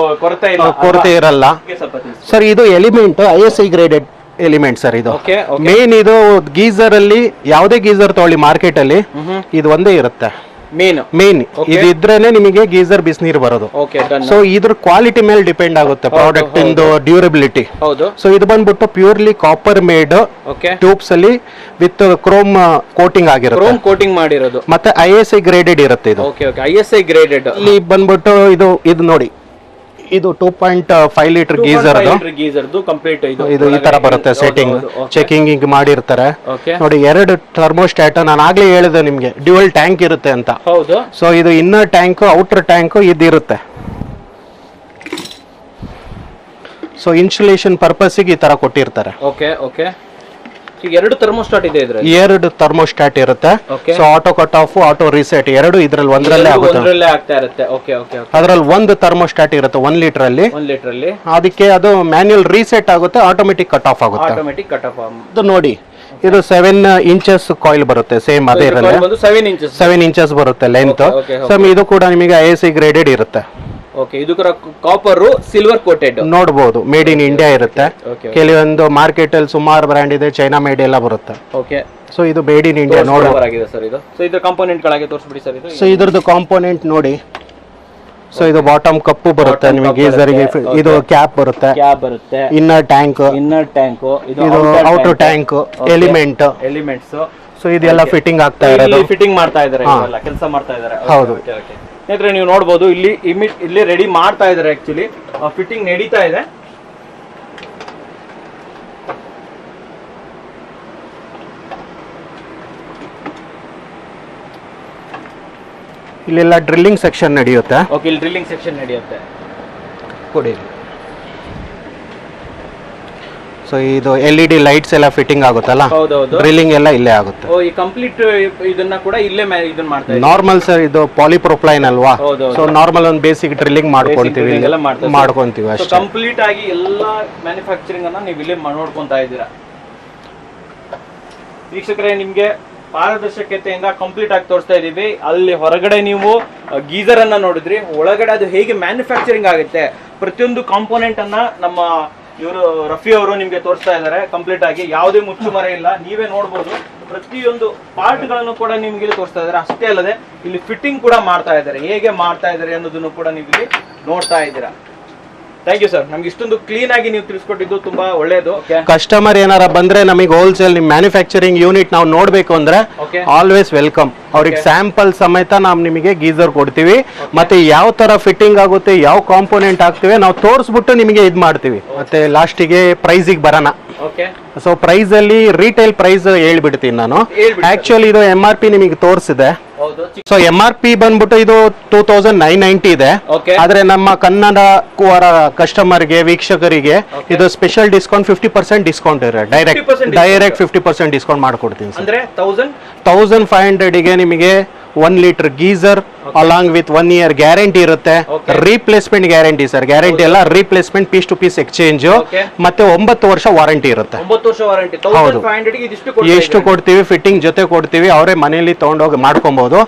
ಕೊರತೆ ಇರಲ್ಲ ಸರ್. ಇದು element ISI graded element sir. ಇದು ಮೇನ್, ಇದು ಗೀಸರ್ ಅಲ್ಲಿ ಯಾವುದೇ ಗೀಸರ್ ತಗೊಳ್ಳಿ ಮಾರ್ಕೆಟ್ ಅಲ್ಲಿ ಇದು ಒಂದೇ ಇರುತ್ತೆ ಮೇನ್. ಇದು ಇದ್ರೇನೆ ನಿಮಗೆ ಗೀಸರ್ ಬಿಸಿನೀರು ಬರೋದು. ಸೊ ಇದ್ರ ಕ್ವಾಲಿಟಿ ಮೇಲೆ ಡಿಪೆಂಡ್ ಆಗುತ್ತೆ ಪ್ರಾಡಕ್ಟ್ ಇಂದು ಡ್ಯೂರಬಿಲಿಟಿ. ಸೊ ಇದು ಬಂದ್ಬಿಟ್ಟು ಪ್ಯೂರ್ಲಿ ಕಾಪರ್ ಮೇಡ್ ಟ್ಯೂಬ್ಸ್ ಅಲ್ಲಿ ವಿತ್ ಕ್ರೋಮ್ ಕೋಟಿಂಗ್ ಆಗಿರುತ್ತೆ, ಕೋಟಿಂಗ್ ಮಾಡಿರೋದು. ಮತ್ತೆ ISI ಗ್ರೇಡೆಡ್ ಇರುತ್ತೆ ಇದು. ISI ಗ್ರೇಡೆಡ್ ಇಲ್ಲಿ ಬಂದ್ಬಿಟ್ಟು ಇದು ನೋಡಿ, ಇದು 2.5 ಲೀಟರ್ ಗೀಸರ್ ಕಂಪ್ಲೀಟ್. ಇದು ಈ ತರ ಬರುತ್ತೆ ಸೆಟ್ಟಿಂಗ್, ಚೆಕಿಂಗ್ ಮಾಡಿರ್ತಾರೆ ನೋಡಿ. 2 ಥರ್ಮೋಸ್ಟಾಟ್, ನಾನು ಆಗ್ಲೇ ಹೇಳಿದೆ ನಿಮ್ಗೆ ಡ್ಯುಯಲ್ ಟ್ಯಾಂಕ್ ಇರುತ್ತೆ ಅಂತ. ಹೌದು. ಸೊ ಇದು ಇನ್ನರ್ ಟ್ಯಾಂಕ್, ಔಟರ್ ಟ್ಯಾಂಕ್ ಇದಿರುತ್ತೆ. ಸೊ ಇನ್ಸುಲೇಷನ್ ಪರ್ಪಸ್ಗೆ ಈ ತರ ಕೊಟ್ಟಿರ್ತಾರೆ. Okay okay. 2 ಥರ್ಮೋಸ್ಟಾಟ್ ಇದೆ ಇದ್ರಲ್ಲಿ. 2 ಥರ್ಮೋಸ್ಟಾಟ್ ಇರುತ್ತೆ. So auto cut off, auto reset ಎರಡು ಇದ್ರಲ್ಲಿ ಒಂದರಲ್ಲೇ ಆಗ್ತಾ ಇರುತ್ತೆ. Okay okay. ಅದ್ರಲ್ಲಿ 1 ಥರ್ಮೋಸ್ಟಾಟ್ ಇರುತ್ತೆ 1 ಲೀಟರ್ ಅಲ್ಲಿ. ಅದಕ್ಕೆ ಅದು ಮ್ಯಾನ್ಯುಯಲ್ ರೀಸೆಟ್ ಆಗುತ್ತೆ, ಆಟೋಮೆಟಿಕ್ ಕಟ್ ಆಫ್ ಆಗುತ್ತೆ. ಇದು ನೋಡಿ, ಇದು 7 ಇಂಚಸ್ ಕಾಯಿಲ್ ಬರುತ್ತೆ, ಸೇಮ್ ಅದೇ ಇರಲ್ಲ, 7 ಇಂಚಸ್ ಬರುತ್ತೆ ಲೆಂತ್. ಸೇಮ್ ಇದು ಕೂಡ ನಿಮಗೆ ISI ಗ್ರೇಡೆಡ್ ಇರುತ್ತೆ. ಓಕೆ. ಇದು ಕಾಪರ್ ಸಿಲ್ವರ್ ಕೋಟೆಡ್ ನೋಡಬಹುದು, ಮೇಡ್ ಇನ್ ಇಂಡಿಯಾ ಇರುತ್ತೆ. ಕೆಲವೊಂದು ಮಾರ್ಕೆಟ್ ಅಲ್ಲಿ ಸುಮಾರು ಬ್ರ್ಯಾಂಡ್ ಇದೆ, ಚೈನಾ ಮೇಡ್ ಎಲ್ಲ ಬರುತ್ತೆ. ಓಕೆ. ಸೊ ಇದು ಮೇಡ್ ಇನ್ ಇಂಡಿಯಾ ನೋಡಬಹುದಾಗಿದೆ ಸರ್ ಇದು. ಸೊ ಇದರ ಕಾಂಪೋನೆಂಟ್ ಗಳಾಗಿ ತೋರಿಸ್ಬಿಡಿ ಸರ್ ಇದು. ಸೊ ಇದ್ರದ್ದು ಕಾಂಪೋನೆಂಟ್ ನೋಡಿ. ಸೊ ಇದು ಬಾಟಮ್ ಕಪ್ಪು ಬರುತ್ತೆ ನಿಮಗೆ, ಗೀಸರ್ಗೆ ಇದು ಕ್ಯಾಪ್ ಬರುತ್ತೆ, ಇನ್ನರ್ ಟ್ಯಾಂಕ್, ಇದು ಔಟರ್ ಟ್ಯಾಂಕ್, ಎಲಿಮೆಂಟ್ಸ್. ಸೊ ಇದೆಲ್ಲ ಫಿಟ್ಟಿಂಗ್ ಆಗ್ತಾ ಇರೋದು, ಫಿಟ್ಟಿಂಗ್ ಮಾಡ್ತಾ ಇದ್ದಾರೆ, ಕೆಲಸ ಮಾಡ್ತಾ ಇದ್ದಾರೆ. ಹೌದು. ಸ್ನೇಹಿತರೆ ನೀವು ನೋಡಬಹುದು, ಇಲ್ಲಿ ರೆಡಿ ಮಾಡ್ತಾ ಇದ್ದಾರೆ, ಆಕ್ಚುಲಿ ಫಿಟ್ಟಿಂಗ್ ನಡೀತಾ ಇದೆ. ಇಲ್ಲೆಲ್ಲ ಡ್ರಿಲ್ಲಿಂಗ್ ಸೆಕ್ಷನ್ ನಡೆಯುತ್ತೆ. ಓಕೆ, ಇಲ್ಲಿ ಡ್ರಿಲ್ಲಿಂಗ್ ಸೆಕ್ಷನ್ ನಡೆಯುತ್ತೆ. ಕೊಡಿ. ಸೊ ಇದು LED ಲೈಟ್ಸ್ ಎಲ್ಲ ಫಿಟ್ಟಿಂಗ್ ಆಗುತ್ತಲ್ಲ, ಡ್ರಿಲ್ಲಿಂಗ್ ಎಲ್ಲ ಇಲ್ಲೇ ಆಗುತ್ತೆ. ಈ ಕಂಪ್ಲೀಟ್ ಇದನ್ನ ಕೂಡ ಇಲ್ಲೇ ಇದನ್ನ ಮಾಡ್ತಾ ಇದ್ದೀವಿ. ನಾರ್ಮಲ್ ಸರ್, ಇದು ಪಾಲಿಪ್ರೊಪ್ಲೈನ್ ಅಲ್ವಾ, ಸೊ ನಾರ್ಮಲ್ ಒಂದು ಬೇಸಿಕ್ ಡ್ರಿಲ್ಲಿಂಗ್ ಮಾಡ್ಕೊಂತೀವಿ ಅಷ್ಟೇ. ಕಂಪ್ಲೀಟ್ ಆಗಿ ಎಲ್ಲ ಮ್ಯಾನುಫ್ಯಾಕ್ಚರಿಂಗ್ ಅನ್ನ ನೀವು ಇಲ್ಲೇ ನೋಡ್ಕೊಂತಾ ಇದ್ದೀರಾ. ವೀಕ್ಷಕರೇ, ನಿಮ್ಗೆ ಪಾರದರ್ಶಕತೆಯಿಂದ ಕಂಪ್ಲೀಟ್ ಆಗಿ ತೋರಿಸ್ತಾ ಇದೀವಿ. ಅಲ್ಲಿ ಹೊರಗಡೆ ನೀವು ಗೀಸರ್ ಅನ್ನ ನೋಡಿದ್ರಿ, ಒಳಗಡೆ ಅದು ಹೇಗೆ ಮ್ಯಾನುಫ್ಯಾಕ್ಚರಿಂಗ್ ಆಗುತ್ತೆ, ಪ್ರತಿಯೊಂದು ಕಾಂಪೋನೆಂಟ್ ಅನ್ನ ನಮ್ಮ ಇವರು ರಫಿ ಅವರು ನಿಮ್ಗೆ ತೋರಿಸ್ತಾ ಇದ್ದಾರೆ ಕಂಪ್ಲೀಟ್ ಆಗಿ. ಯಾವುದೇ ಮುಚ್ಚುಮರೆ ಇಲ್ಲ, ನೀವೇ ನೋಡ್ಬೋದು. ಪ್ರತಿಯೊಂದು ಪಾರ್ಟ್ ಗಳನ್ನು ಕೂಡ ನಿಮ್ಗೆ ಇಲ್ಲಿ ತೋರಿಸ್ತಾ ಇದ್ದಾರೆ. ಅಷ್ಟೇ ಅಲ್ಲದೆ ಇಲ್ಲಿ ಫಿಟ್ಟಿಂಗ್ ಕೂಡ ಮಾಡ್ತಾ ಇದ್ದಾರೆ, ಹೇಗೆ ಮಾಡ್ತಾ ಇದ್ದಾರೆ ಅನ್ನೋದನ್ನು ಕೂಡ ನೀವು ಇಲ್ಲಿ ನೋಡ್ತಾ ಇದ್ದೀರಾ. ಥ್ಯಾಂಕ್ ಯು ಸರ್, ನಮ್ಗೆ ಇಷ್ಟೊಂದು ಕ್ಲೀನ್ ಆಗಿ ನೀವು ತಿಳಿಸ್ಕೊಟ್ಟಿದ್ದು ತುಂಬಾ ಒಳ್ಳೇದು. ಕಸ್ಟಮರ್ ಏನಾರ ಬಂದ್ರೆ ನಮಗೆ ಹೋಲ್ಸೇಲ್ ನಿಮ್ ಮ್ಯಾನುಫ್ಯಾಕ್ಚರಿಂಗ್ ಯೂನಿಟ್ ನಾವು ನೋಡ್ಬೇಕು ಅಂದ್ರೆ ಆಲ್ವೇಸ್ ವೆಲ್ಕಮ್. ಅವ್ರಿಗೆ ಸ್ಯಾಂಪಲ್ ಸಮೇತ ನಾವು ನಿಮಗೆ ಗೀಸರ್ ಕೊಡ್ತೀವಿ, ಮತ್ತೆ ಯಾವ ತರ ಫಿಟ್ಟಿಂಗ್ ಆಗುತ್ತೆ, ಯಾವ ಕಾಂಪೋನೆಂಟ್ ಆಗ್ತಿವೆ ನಾವು ತೋರಿಸ್ಬಿಟ್ಟು ನಿಮಗೆ ಇದ್ ಮಾಡ್ತೀವಿ. ಮತ್ತೆ ಲಾಸ್ಟಿಗೆ ಪ್ರೈಸಿಗೆ ಬರೋಣ. ಸೊ ಪ್ರೈಸ್ ಅಲ್ಲಿ ರೀಟೇಲ್ ಪ್ರೈಸ್ ಹೇಳ್ಬಿಡ್ತೀನಿ ನಾನು. ಆಕ್ಚುಲಿ ಇದು MRP ನಿಮಗೆ ತೋರಿಸಿದೆ. ಸೊ MRP ಬಂದ್ಬಿಟ್ಟು ಇದು 2990 ಇದೆ. ಆದ್ರೆ ನಮ್ಮ ಕನ್ನಡ ಕಸ್ಟಮರ್ಗೆ, ವೀಕ್ಷಕರಿಗೆ ಇದು ಸ್ಪೆಷಲ್ ಡಿಸ್ಕೌಂಟ್ 50% ಡಿಸ್ಕೌಂಟ್ ಇದೆ. ಡೈರೆಕ್ಟ್ 50% ಡಿಸ್ಕೌಂಟ್ ಮಾಡ್ಕೊಡ್ತೀನಿ. 1500 ಗೆ ನಿಮಗೆ 1 litre geyser along with 1 year guarantee ಇರುತ್ತೆ. ರೀಪ್ಲೇಸ್ಮೆಂಟ್ ಗ್ಯಾರಂಟಿ ಸರ್, ಗ್ಯಾರಂಟಿ ಎಲ್ಲ replacement, piece to piece exchange, ಮತ್ತೆ 9 ವರ್ಷ ವಾರಂಟಿ ಇರುತ್ತೆ. ಹೌದು, ಎಷ್ಟು ಕೊಡ್ತೀವಿ, ಫಿಟ್ಟಿಂಗ್ ಜೊತೆ ಕೊಡ್ತೀವಿ, ಅವರೇ ಮನೆಯಲ್ಲಿ ತಗೊಂಡೋಗಿ ಮಾಡ್ಕೊಬಹುದು.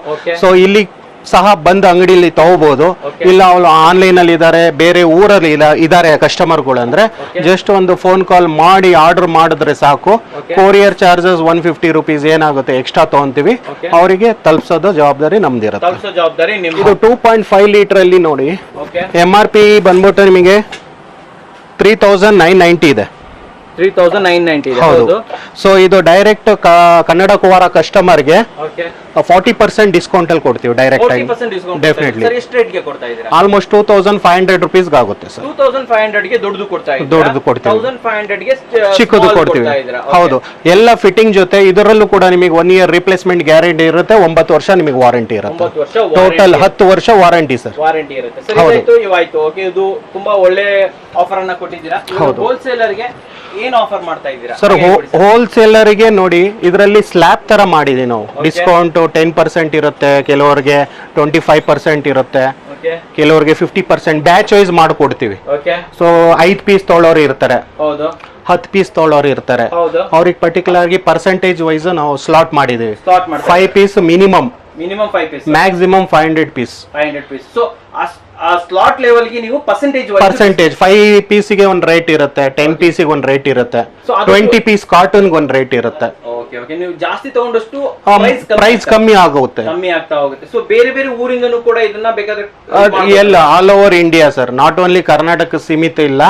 ಸೊ ಇಲ್ಲಿ ಸಹ ಬಂದು ಅಂಗಡಿಲಿ ತಗೋಬಹುದು. ಇಲ್ಲ ಅವ್ರು ಆನ್ಲೈನ್ ಅಲ್ಲಿ ಇದ್ದಾರೆ, ಬೇರೆ ಊರಲ್ಲಿ ಇದ್ದಾರೆ ಕಸ್ಟಮರ್ಗಳು ಅಂದ್ರೆ ಜಸ್ಟ್ ಒಂದು ಫೋನ್ ಕಾಲ್ ಮಾಡಿ ಆರ್ಡರ್ ಮಾಡಿದ್ರೆ ಸಾಕು. ಕೊರಿಯರ್ ಚಾರ್ಜಸ್ 150 rupees ಏನಾಗುತ್ತೆ ಎಕ್ಸ್ಟ್ರಾ ತಗೊಂತೀವಿ, ಅವರಿಗೆ ತಲುಪಿಸೋದು ಜವಾಬ್ದಾರಿ ನಮ್ದಿರುತ್ತೆ. ಇದು 2.5 ಲೀಟರ್ ಅಲ್ಲಿ ನೋಡಿ MRP ಬಂದ್ಬಿಟ್ಟು ನಿಮಗೆ 3990 ಇದೆ. 3990 ಇದೆ. ಹೌದು. ಸೊ ಇದು ಡೈರೆಕ್ಟ್ ಕನ್ನಡ ಕುವಾರ ಕಸ್ಟಮರ್ಗೆ 40% ಡಿಸ್ಕೌಂಟ್ ಅಲ್ಲಿ ಕೊಡ್ತೀವಿ ಡೈರೆಕ್ಟ್ ಆಗಿ. ಡೆಫಿನೆಟ್ಲಿ ಆಲ್ಮೋಸ್ಟ್ 2500 rupees ಆಗುತ್ತೆ ಸರ್. 2500 ಗೆ ದೊಡ್ಡದು ಕೊಡ್ತೀವಿ, 1500 ಗೆ ಚಿಕ್ಕದು ಕೊಡ್ತೀವಿ. ಹೌದು, ಎಲ್ಲ ಫಿಟ್ಟಿಂಗ್ ಜೊತೆ ಇದರಲ್ಲೂ ಕೂಡ ನಿಮಗೆ 1 year ರಿಪ್ಲೇಸ್ಮೆಂಟ್ ಗ್ಯಾರಂಟಿ ಇರುತ್ತೆ, 9 ವರ್ಷ ನಿಮಗೆ ವಾರಂಟಿ ಇರುತ್ತೆ. ಟೋಟಲ್ 10 ವರ್ಷ ವಾರಂಟಿ ಸರ್. ವಾರಂಟಿ ಇರುತ್ತೆ. ಇದು ತುಂಬಾ ಒಳ್ಳೆ ಆಫರ್ ಅನ್ನ ಕೊಟ್ಟಿದ್ದೀರಾ. ಹೋಲ್ಸೇಲರ್ ಗೆ ಏನ್ ಆಫರ್ ಮಾಡ್ತಾ ಇದ್ದೀರಾ ಸರ್? ಹೋಲ್ಸೇಲರ್ ಗೆ ನೋಡಿ ಇದರಲ್ಲಿ ಸ್ಲ್ಯಾಬ್ ತರ ಮಾಡಿದೀವಿ ನಾವು. ಡಿಸ್ಕೌಂಟ್ 10% ಇರುತ್ತೆ, ಕೆಲವರಿಗೆ 25% ಇರುತ್ತೆ, ಕೆಲವರಿಗೆ 50% ಬ್ಯಾಚ್ ವೈಸ್ ಮಾಡ್ಕೊಡ್ತೀವಿ. ಸೊ 5 ಪೀಸ್ ತೊಗೊಳೋರು ಇರ್ತಾರೆ, 10 ಪೀಸ್ ತೊಗೊಳೋರು ಇರ್ತಾರೆ, ಅವ್ರಿಗೆ ಪರ್ಟಿಕ್ಯುಲರ್ ಆಗಿ ಪರ್ಸೆಂಟೇಜ್ ವೈಸ್ ನಾವು ಸ್ಲಾಟ್ ಮಾಡಿದೀವಿ. 5 piece minimum, 5 piece maximum 500 piece. So ಆ ಸ್ಲಾಟ್ ಲೆವೆಲ್ ಗೆ ನೀವು ಪರ್ಸೆಂಟೇಜ್ 5 ಪೀಸಿಗೆ ಒಂದು ರೇಟ್ ಇರುತ್ತೆ, 10 ಪೀಸಿಗೆ ಒಂದು ರೇಟ್ ಇರುತ್ತೆ, 20 ಪೀಸ್ ಕಾರ್ಟೂನ್ ಒಂದು ರೇಟ್ ಇರುತ್ತೆ. ನೀವು ಜಾಸ್ತಿ ತಗೊಂಡಷ್ಟು ಪ್ರೈಸ್ ಕಮ್ಮಿ ಆಗುತ್ತೆ, ಕಮ್ಮಿ ಆಗ್ತಾ ಹೋಗುತ್ತೆ. ಸೊ ಬೇರೆ ಬೇರೆ ಊರಿಂದನೂ ಕೂಡ ಇದನ್ನ ಬೇಕಾದ್ರೆ ಎಲ್ಲ all over India sir, not only Karnataka ಸೀಮಿತ ಇಲ್ಲ,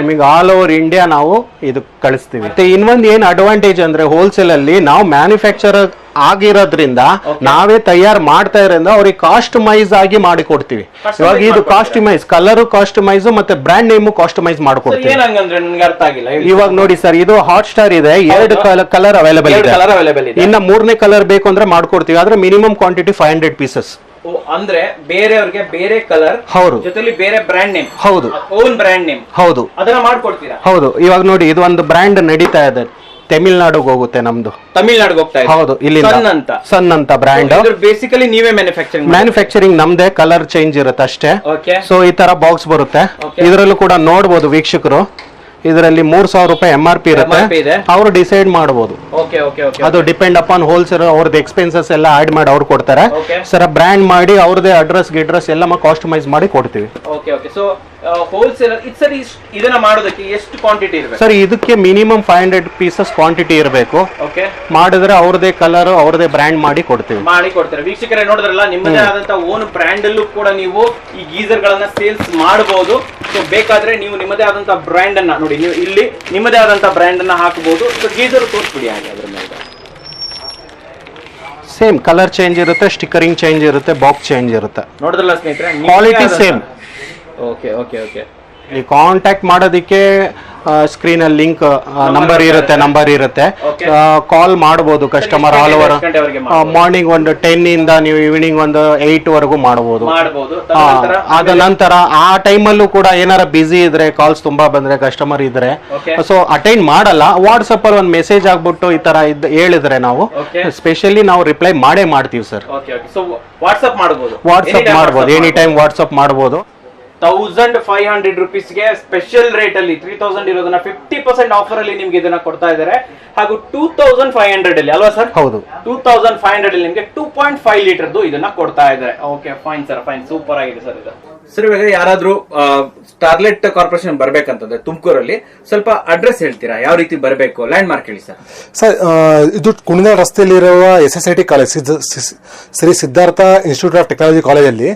ನಿಮಗೆ ಆಲ್ ಓವರ್ ಇಂಡಿಯಾ ನಾವು ಇದು ಕಳಿಸ್ತೀವಿ. ಮತ್ತೆ ಇನ್ನೊಂದು ಏನ್ ಅಡ್ವಾಂಟೇಜ್ ಅಂದ್ರೆ ಹೋಲ್ಸೇಲ್ ಅಲ್ಲಿ ನಾವು ಮ್ಯಾನುಫ್ಯಾಕ್ಚರ್ ಆಗಿರೋದ್ರಿಂದ ನಾವೇ ತಯಾರು ಮಾಡ್ತಾ ಇರೋದ್ರಿಂದ ಅವ್ರಿಗೆ ಕಾಸ್ಟಮೈಸ್ ಆಗಿ ಮಾಡಿ ಕೊಡ್ತೀವಿ. ಇವಾಗ ಇದು ಕಾಸ್ಟಮೈಸ್, ಕಲರ್ ಕಾಸ್ಟಮೈಸ್ ಮತ್ತೆ ಬ್ರ್ಯಾಂಡ್ ನೇಮ್ ಕಾಸ್ಟಮೈಸ್ ಮಾಡ್ಕೊಡ್ತೀವಿ. ಇವಾಗ ನೋಡಿ ಸರ್, ಇದು ಹಾಟ್ ಸ್ಟಾರ್ ಇದೆ, 2 ಕಲರ್ ಅವೈಲೇಬಲ್ ಇದೆ. ಇನ್ನ 3ನೇ ಕಲರ್ ಬೇಕು ಅಂದ್ರೆ ಮಾಡ್ಕೊಡ್ತೀವಿ, ಆದ್ರೆ ಮಿನಿಮಮ್ ಕ್ವಾಂಟಿಟಿ 500 ಪೀಸಸ್. ಅಂದ್ರೆ ಬೇರೆಯವ್ರಿಗೆ ಬೇರೆ ಕಲರ್, ಹೌದು, ಜೊತೆಲಿ ಬೇರೆ ಬ್ರ್ಯಾಂಡ್ ನೇಮ್, ಹೌದು, ಓನ್ ಬ್ರ್ಯಾಂಡ್ ನೇಮ್, ಹೌದು, ಅದನ್ನ ಮಾಡ್ಕೊಡ್ತೀರಾ? ಹೌದು. ಇವಾಗ ನೋಡಿ ಇದು ಒಂದು ಬ್ರ್ಯಾಂಡ್ ನಡೀತಾ ಇದೆ, ತಮಿಳ್ನಾಡಿಗೆ ಹೋಗುತ್ತೆ ನಮ್ದು. ತಮಿಳ್ನಾಡಿಗೆ ಹೋಗ್ತಾ ಇದೆ. ಹೌದು, ಇಲ್ಲಿ ಸನ್ ಅಂತ ಬ್ರ್ಯಾಂಡ್. ಬೇಸಿಕಲಿ ನೀವೇ ಮ್ಯಾನುಫ್ಯಾಕ್ಚರಿಂಗ್ ನಮ್ದೇ, ಕಲರ್ ಚೇಂಜ್ ಇರುತ್ತೆ ಅಷ್ಟೇ. ಸೊ ಈ ತರ ಬಾಕ್ಸ್ ಬರುತ್ತೆ. ಇದರಲ್ಲೂ ಕೂಡ ನೋಡಬಹುದು ವೀಕ್ಷಕರು, ಇದರಲ್ಲಿ 3000 ರೂಪಾಯಿ MRP ಇರುತ್ತೆ, ಅವರು ಡಿಸೈಡ್ ಮಾಡಬಹುದು. ಅದು ಡಿಪೆಂಡ್ ಅಪಾನ್ ಹೋಲ್ಸೇಲ್, ಅವ್ರದ್ದು ಎಕ್ಸ್ಪೆನ್ಸಸ್ ಎಲ್ಲ ಆಡ್ ಮಾಡಿ ಅವ್ರು ಕೊಡ್ತಾರೆ ಸರ್. ಬ್ರ್ಯಾಂಡ್ ಮಾಡಿ ಅವ್ರದೇ ಅಡ್ರೆಸ್ ಎಲ್ಲ ಕಾಸ್ಟಮೈಸ್ ಮಾಡಿ ಕೊಡ್ತೀವಿ. ಹೋಲ್ಸೇಲರ್ ಇದನ್ನ ಮಾಡೋದಕ್ಕೆ ಎಷ್ಟು ಕ್ವಾಂಟಿಟಿ ಇರಬೇಕು ಸರ್? ಇದಕ್ಕೆ ಮಿನಿಮಮ್ 500 ಪೀಸಸ್ ಕ್ವಾಂಟಿಟಿ ಇರಬೇಕು. ಮಾಡಿದ್ರೆ ಅವ್ರದೇ ಕಲರ್, ಅವ್ರದೇ ಬ್ರ್ಯಾಂಡ್ ಮಾಡಿ ಕೊಡ್ತೀವಿ. ವೀಕ್ಷಕರೇ ನೋಡಿದ್ರಲ್ಲ, ನಿಮ್ಮದೇ ಆದಂತ ಓನ್ ಬ್ರ್ಯಾಂಡ್ ಅಲ್ಲೂ ಕೂಡ ನೀವು ಈ ಗೀಸರ್ ಗಳನ್ನ ಸೇಲ್ಸ್ ಮಾಡಬಹುದು. ಸೊ ಬೇಕಾದ್ರೆ ನೀವು ನಿಮ್ಮದೇ ಆದಂತ ಬ್ರ್ಯಾಂಡ್ ಅನ್ನ ನೋಡಿ, ನೀವು ಇಲ್ಲಿ ನಿಮ್ಮದೇ ಆದಂತ ಬ್ರ್ಯಾಂಡ್ ಅನ್ನ ಹಾಕಬಹುದು. ಸೊ ಗೀಸರ್ ತೋರಿಸ್ಬಿಡಿ ಹಾಗೆ, ಅದ್ರ ಮೇಲೆ ಸೇಮ್ ಕಲರ್ ಚೇಂಜ್ ಇರುತ್ತೆ, ಸ್ಟಿಕರಿಂಗ್ ಚೇಂಜ್ ಇರುತ್ತೆ, ಬಾಕ್ಸ್ ಚೇಂಜ್ ಇರುತ್ತೆ. ನೋಡಿದ್ರಲ್ಲ ಸ್ನೇಹಿತರೆ, ಕ್ವಾಲಿಟಿ ಸೇಮ್. ಓಕೆ. ಈ ಕಾಂಟ್ಯಾಕ್ಟ್ ಮಾಡೋದಕ್ಕೆ ಸ್ಕ್ರೀನ್ ಅಲ್ಲಿ ಲಿಂಕ್ ನಂಬರ್ ಇರುತ್ತೆ, ಕಾಲ್ ಮಾಡಬಹುದು ಕಸ್ಟಮರ್ ಆಲ್ ಓವರ್. ಮಾರ್ನಿಂಗ್ ಒಂದು 10 ಇಂದ ನೀವು ಈವ್ನಿಂಗ್ ಒಂದು 8 ವರೆಗೂ ಮಾಡಬಹುದು. ಅದ ನಂತರ ಆ ಟೈಮಲ್ಲೂ ಕೂಡ ಏನಾರ ಬಿಸಿ ಇದ್ರೆ, ಕಾಲ್ಸ್ ತುಂಬಾ ಬಂದ್ರೆ, ಕಸ್ಟಮರ್ ಇದ್ರೆ ಸೊ ಅಟೆಂಡ್ ಮಾಡಲ್ಲ, ವಾಟ್ಸ್ಆಪ್ ಅಲ್ಲಿ ಒಂದು ಮೆಸೇಜ್ ಆಗ್ಬಿಟ್ಟು ಈ ತರ ಹೇಳಿದ್ರೆ ನಾವು ಸ್ಪೆಷಲಿ ನಾವು ರಿಪ್ಲೈ ಮಾಡ್ತೀವಿ ಸರ್. ವಾಟ್ಸ್ಆಪ್ ಮಾಡಬಹುದು, ಎನಿ ಟೈಮ್ ವಾಟ್ಸ್ಆಪ್ ಮಾಡಬಹುದು. 1500 rupeesಗೆ ಸ್ಪೆಷಲ್ ರೇಟ್ ಅಲ್ಲಿ 3000 ಇರೋದನ್ನ 50% ಆಫರ್ ಅಲ್ಲಿ ನಿಮ್ಗೆ ಇದನ್ನ ಕೊಡ್ತಾ ಇದ್ದಾರೆ. ಹಾಗೂ 2500 ಅಲ್ಲಿ ಅಲ್ವಾ ಸರ್? ಹೌದು, 2500 ಅಲ್ಲಿ ನಿಮ್ಗೆ 2.5 ಲೀಟರ್ದು ಇದನ್ನ ಕೊಡ್ತಾ ಇದ್ದಾರೆ. Okay, fine sir, fine, super ಆಗಿದೆ ಸರ್ ಇದು. ಸರ್, ಇವಾಗ ಯಾರಾದ್ರೂ ಸ್ಟಾರ್ಲೆಟ್ ಕಾರ್ಪೊರೇಷನ್ ಬರ್ಬೇಕಂತಂದ್ರೆ ತುಮಕೂರಲ್ಲಿ ಸ್ವಲ್ಪ ಅಡ್ರೆಸ್ ಹೇಳ್ತೀರಾ? ಯಾವ ರೀತಿ ಬರಬೇಕು? ಲ್ಯಾಂಡ್ ಮಾರ್ಕ್ ಹೇಳಿ ಸರ್. ಸರ್, ಇದು ಕುಣಿಗಲ್ ರಸ್ತೆಯಲ್ಲಿರುವ SSIT college, Shri Siddhartha institute of technology ಕಾಲೇಜಲ್ಲಿ,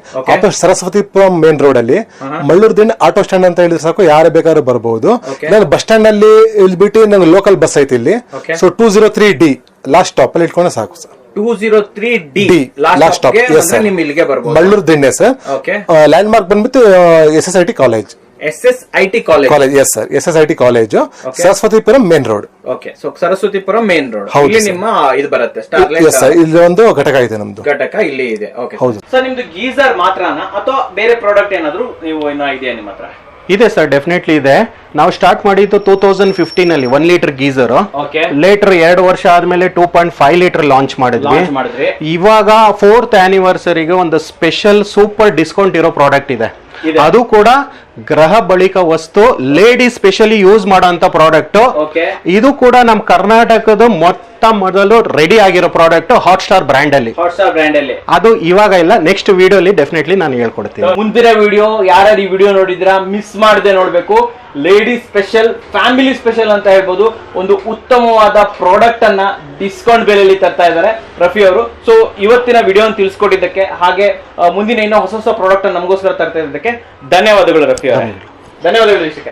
ಸರಸ್ವತಿಪುರಂ ಮೇನ್ ರೋಡ್ ಅಲ್ಲಿ ಮಳ್ಳೂರು ದಿಂಡ್ ಆಟೋ ಸ್ಟ್ಯಾಂಡ್ ಅಂತ ಹೇಳಿದ್ರೆ ಸಾಕು, ಯಾರೇ ಬೇಕಾದ್ರೂ ಬರಬಹುದು. ನಾನು ಬಸ್ ಸ್ಟ್ಯಾಂಡ್ ಅಲ್ಲಿ ಇಲ್ಲಿ ಬಿಟ್ಟು ನಂಗೆ ಲೋಕಲ್ ಬಸ್ ಐತಿ ಇಲ್ಲಿ. ಸೊ 203D ಲಾಸ್ಟ್ ಸ್ಟಾಪ್ ಅಲ್ಲಿ ಇಟ್ಕೊಂಡ್ರೆ ಸಾಕು ಸರ್. 203D ಲಾಸ್ಟ್ ಸ್ಟಾಪ್ ನಿಮ್ ಇಲ್ಲಿಗೆ ಬರ್ಬೋದು. ಮಳ್ಳೂರು ದಿಂಡೆ ಸರ್. ಲ್ಯಾಂಡ್ ಮಾರ್ಕ್ ಬಂದ್ಬಿಟ್ಟು SSIT college. SSIT college, yes sir, SSIT college, Saraswathipuram main road. Okay, so Saraswathipuram main road ಇಲ್ಲಿ ನಿಮ್ಮ ಇದು ಬರುತ್ತೆ. ಇಲ್ಲಿ ಒಂದು ಘಟಕ ಇದೆ, ನಮ್ದು ಘಟಕ ಇಲ್ಲಿ ಇದೆ. ಓಕೆ, ಸರ್, ನಿಮ್ದು ಗೀಸರ್ ಮಾತ್ರನಾ ಅಥವಾ ಬೇರೆ ಪ್ರಾಡಕ್ಟ್ ಏನಾದ್ರು ನೀವು ಇನ್ನೂ ಇದೆಯಾ ನಿಮ್ಮ ಹತ್ರ? ಇದೆ ಸರ್, ಡೆಫಿನೆಟ್ಲಿ ಇದೆ. ನಾವು ಸ್ಟಾರ್ಟ್ ಮಾಡಿದ್ದು 2015 ಅಲ್ಲಿ 1 ಲೀಟರ್ ಗೀಸರ್. ಲೇಟರ್ 2 ವರ್ಷ ಆದ್ಮೇಲೆ 2.5 ಲೀಟರ್ ಲಾಂಚ್ ಮಾಡಿದ್ವಿ. ಇವಾಗ 4th ಆನಿವರ್ಸರಿಗೆ ಒಂದು ಸ್ಪೆಷಲ್ ಸೂಪರ್ ಡಿಸ್ಕೌಂಟ್ ಇರೋ ಪ್ರಾಡಕ್ಟ್ ಇದೆ. ಅದು ಕೂಡ ಗ್ರಹ ಬಳಿಕ ವಸ್ತು ಲೇಡಿ ಸ್ಪೆಷಲಿ ಯೂಸ್ ಮಾಡೋಂತ ಪ್ರಾಡಕ್ಟ್. ಓಕೆ. ಇದು ಕೂಡ ನಮ್ ಕರ್ನಾಟಕದ ಮೊದಲು ರೆಡಿ ಆಗಿರೋ ಪ್ರಾಡಕ್ಟ್ ಹಾಟ್ ಸ್ಟಾರ್ ಬ್ರ್ಯಾಂಡ್ ಅಲ್ಲಿ. ಅದು ಇವಾಗ ಇಲ್ಲ, ನೆಕ್ಸ್ಟ್ ವಿಡಿಯೋ ಅಲ್ಲಿ ಡೆಫಿನೆಟ್ಲಿ ನಾನು ಹೇಳ್ಕೊಡ್ತೀನಿ. ಮುಂದಿನ ವಿಡಿಯೋ ಯಾರ್ಯಾರು ಈ ವಿಡಿಯೋ ನೋಡಿದ್ರಾ ಮಿಸ್ ಮಾಡದೆ ನೋಡ್ಬೇಕು. ಲೇಡೀಸ್ ಸ್ಪೆಷಲ್, ಫ್ಯಾಮಿಲಿ ಸ್ಪೆಷಲ್ ಅಂತ ಹೇಳ್ಬೋದು. ಒಂದು ಉತ್ತಮವಾದ ಪ್ರಾಡಕ್ಟ್ ಅನ್ನ ಡಿಸ್ಕೌಂಟ್ ಬೆಲೆಯಲ್ಲಿ ತರ್ತಾ ಇದ್ದಾರೆ ರಫಿ ಅವರು. ಸೊ ಇವತ್ತಿನ ವಿಡಿಯೋ ತಿಳಿಸ್ಕೊಟ್ಟಿದ್ದಕ್ಕೆ, ಹಾಗೆ ಮುಂದಿನ ಇನ್ನೂ ಹೊಸ ಹೊಸ ಪ್ರಾಡಕ್ಟ್ ನಮಗೋಸ್ಕರ ತರ್ತಾ ಇದ್ದಕ್ಕೆ ಧನ್ಯವಾದಗಳು ರಫಿ ಅವರೇ. ಧನ್ಯವಾದಗಳು ವೀಕ್ಷಕ.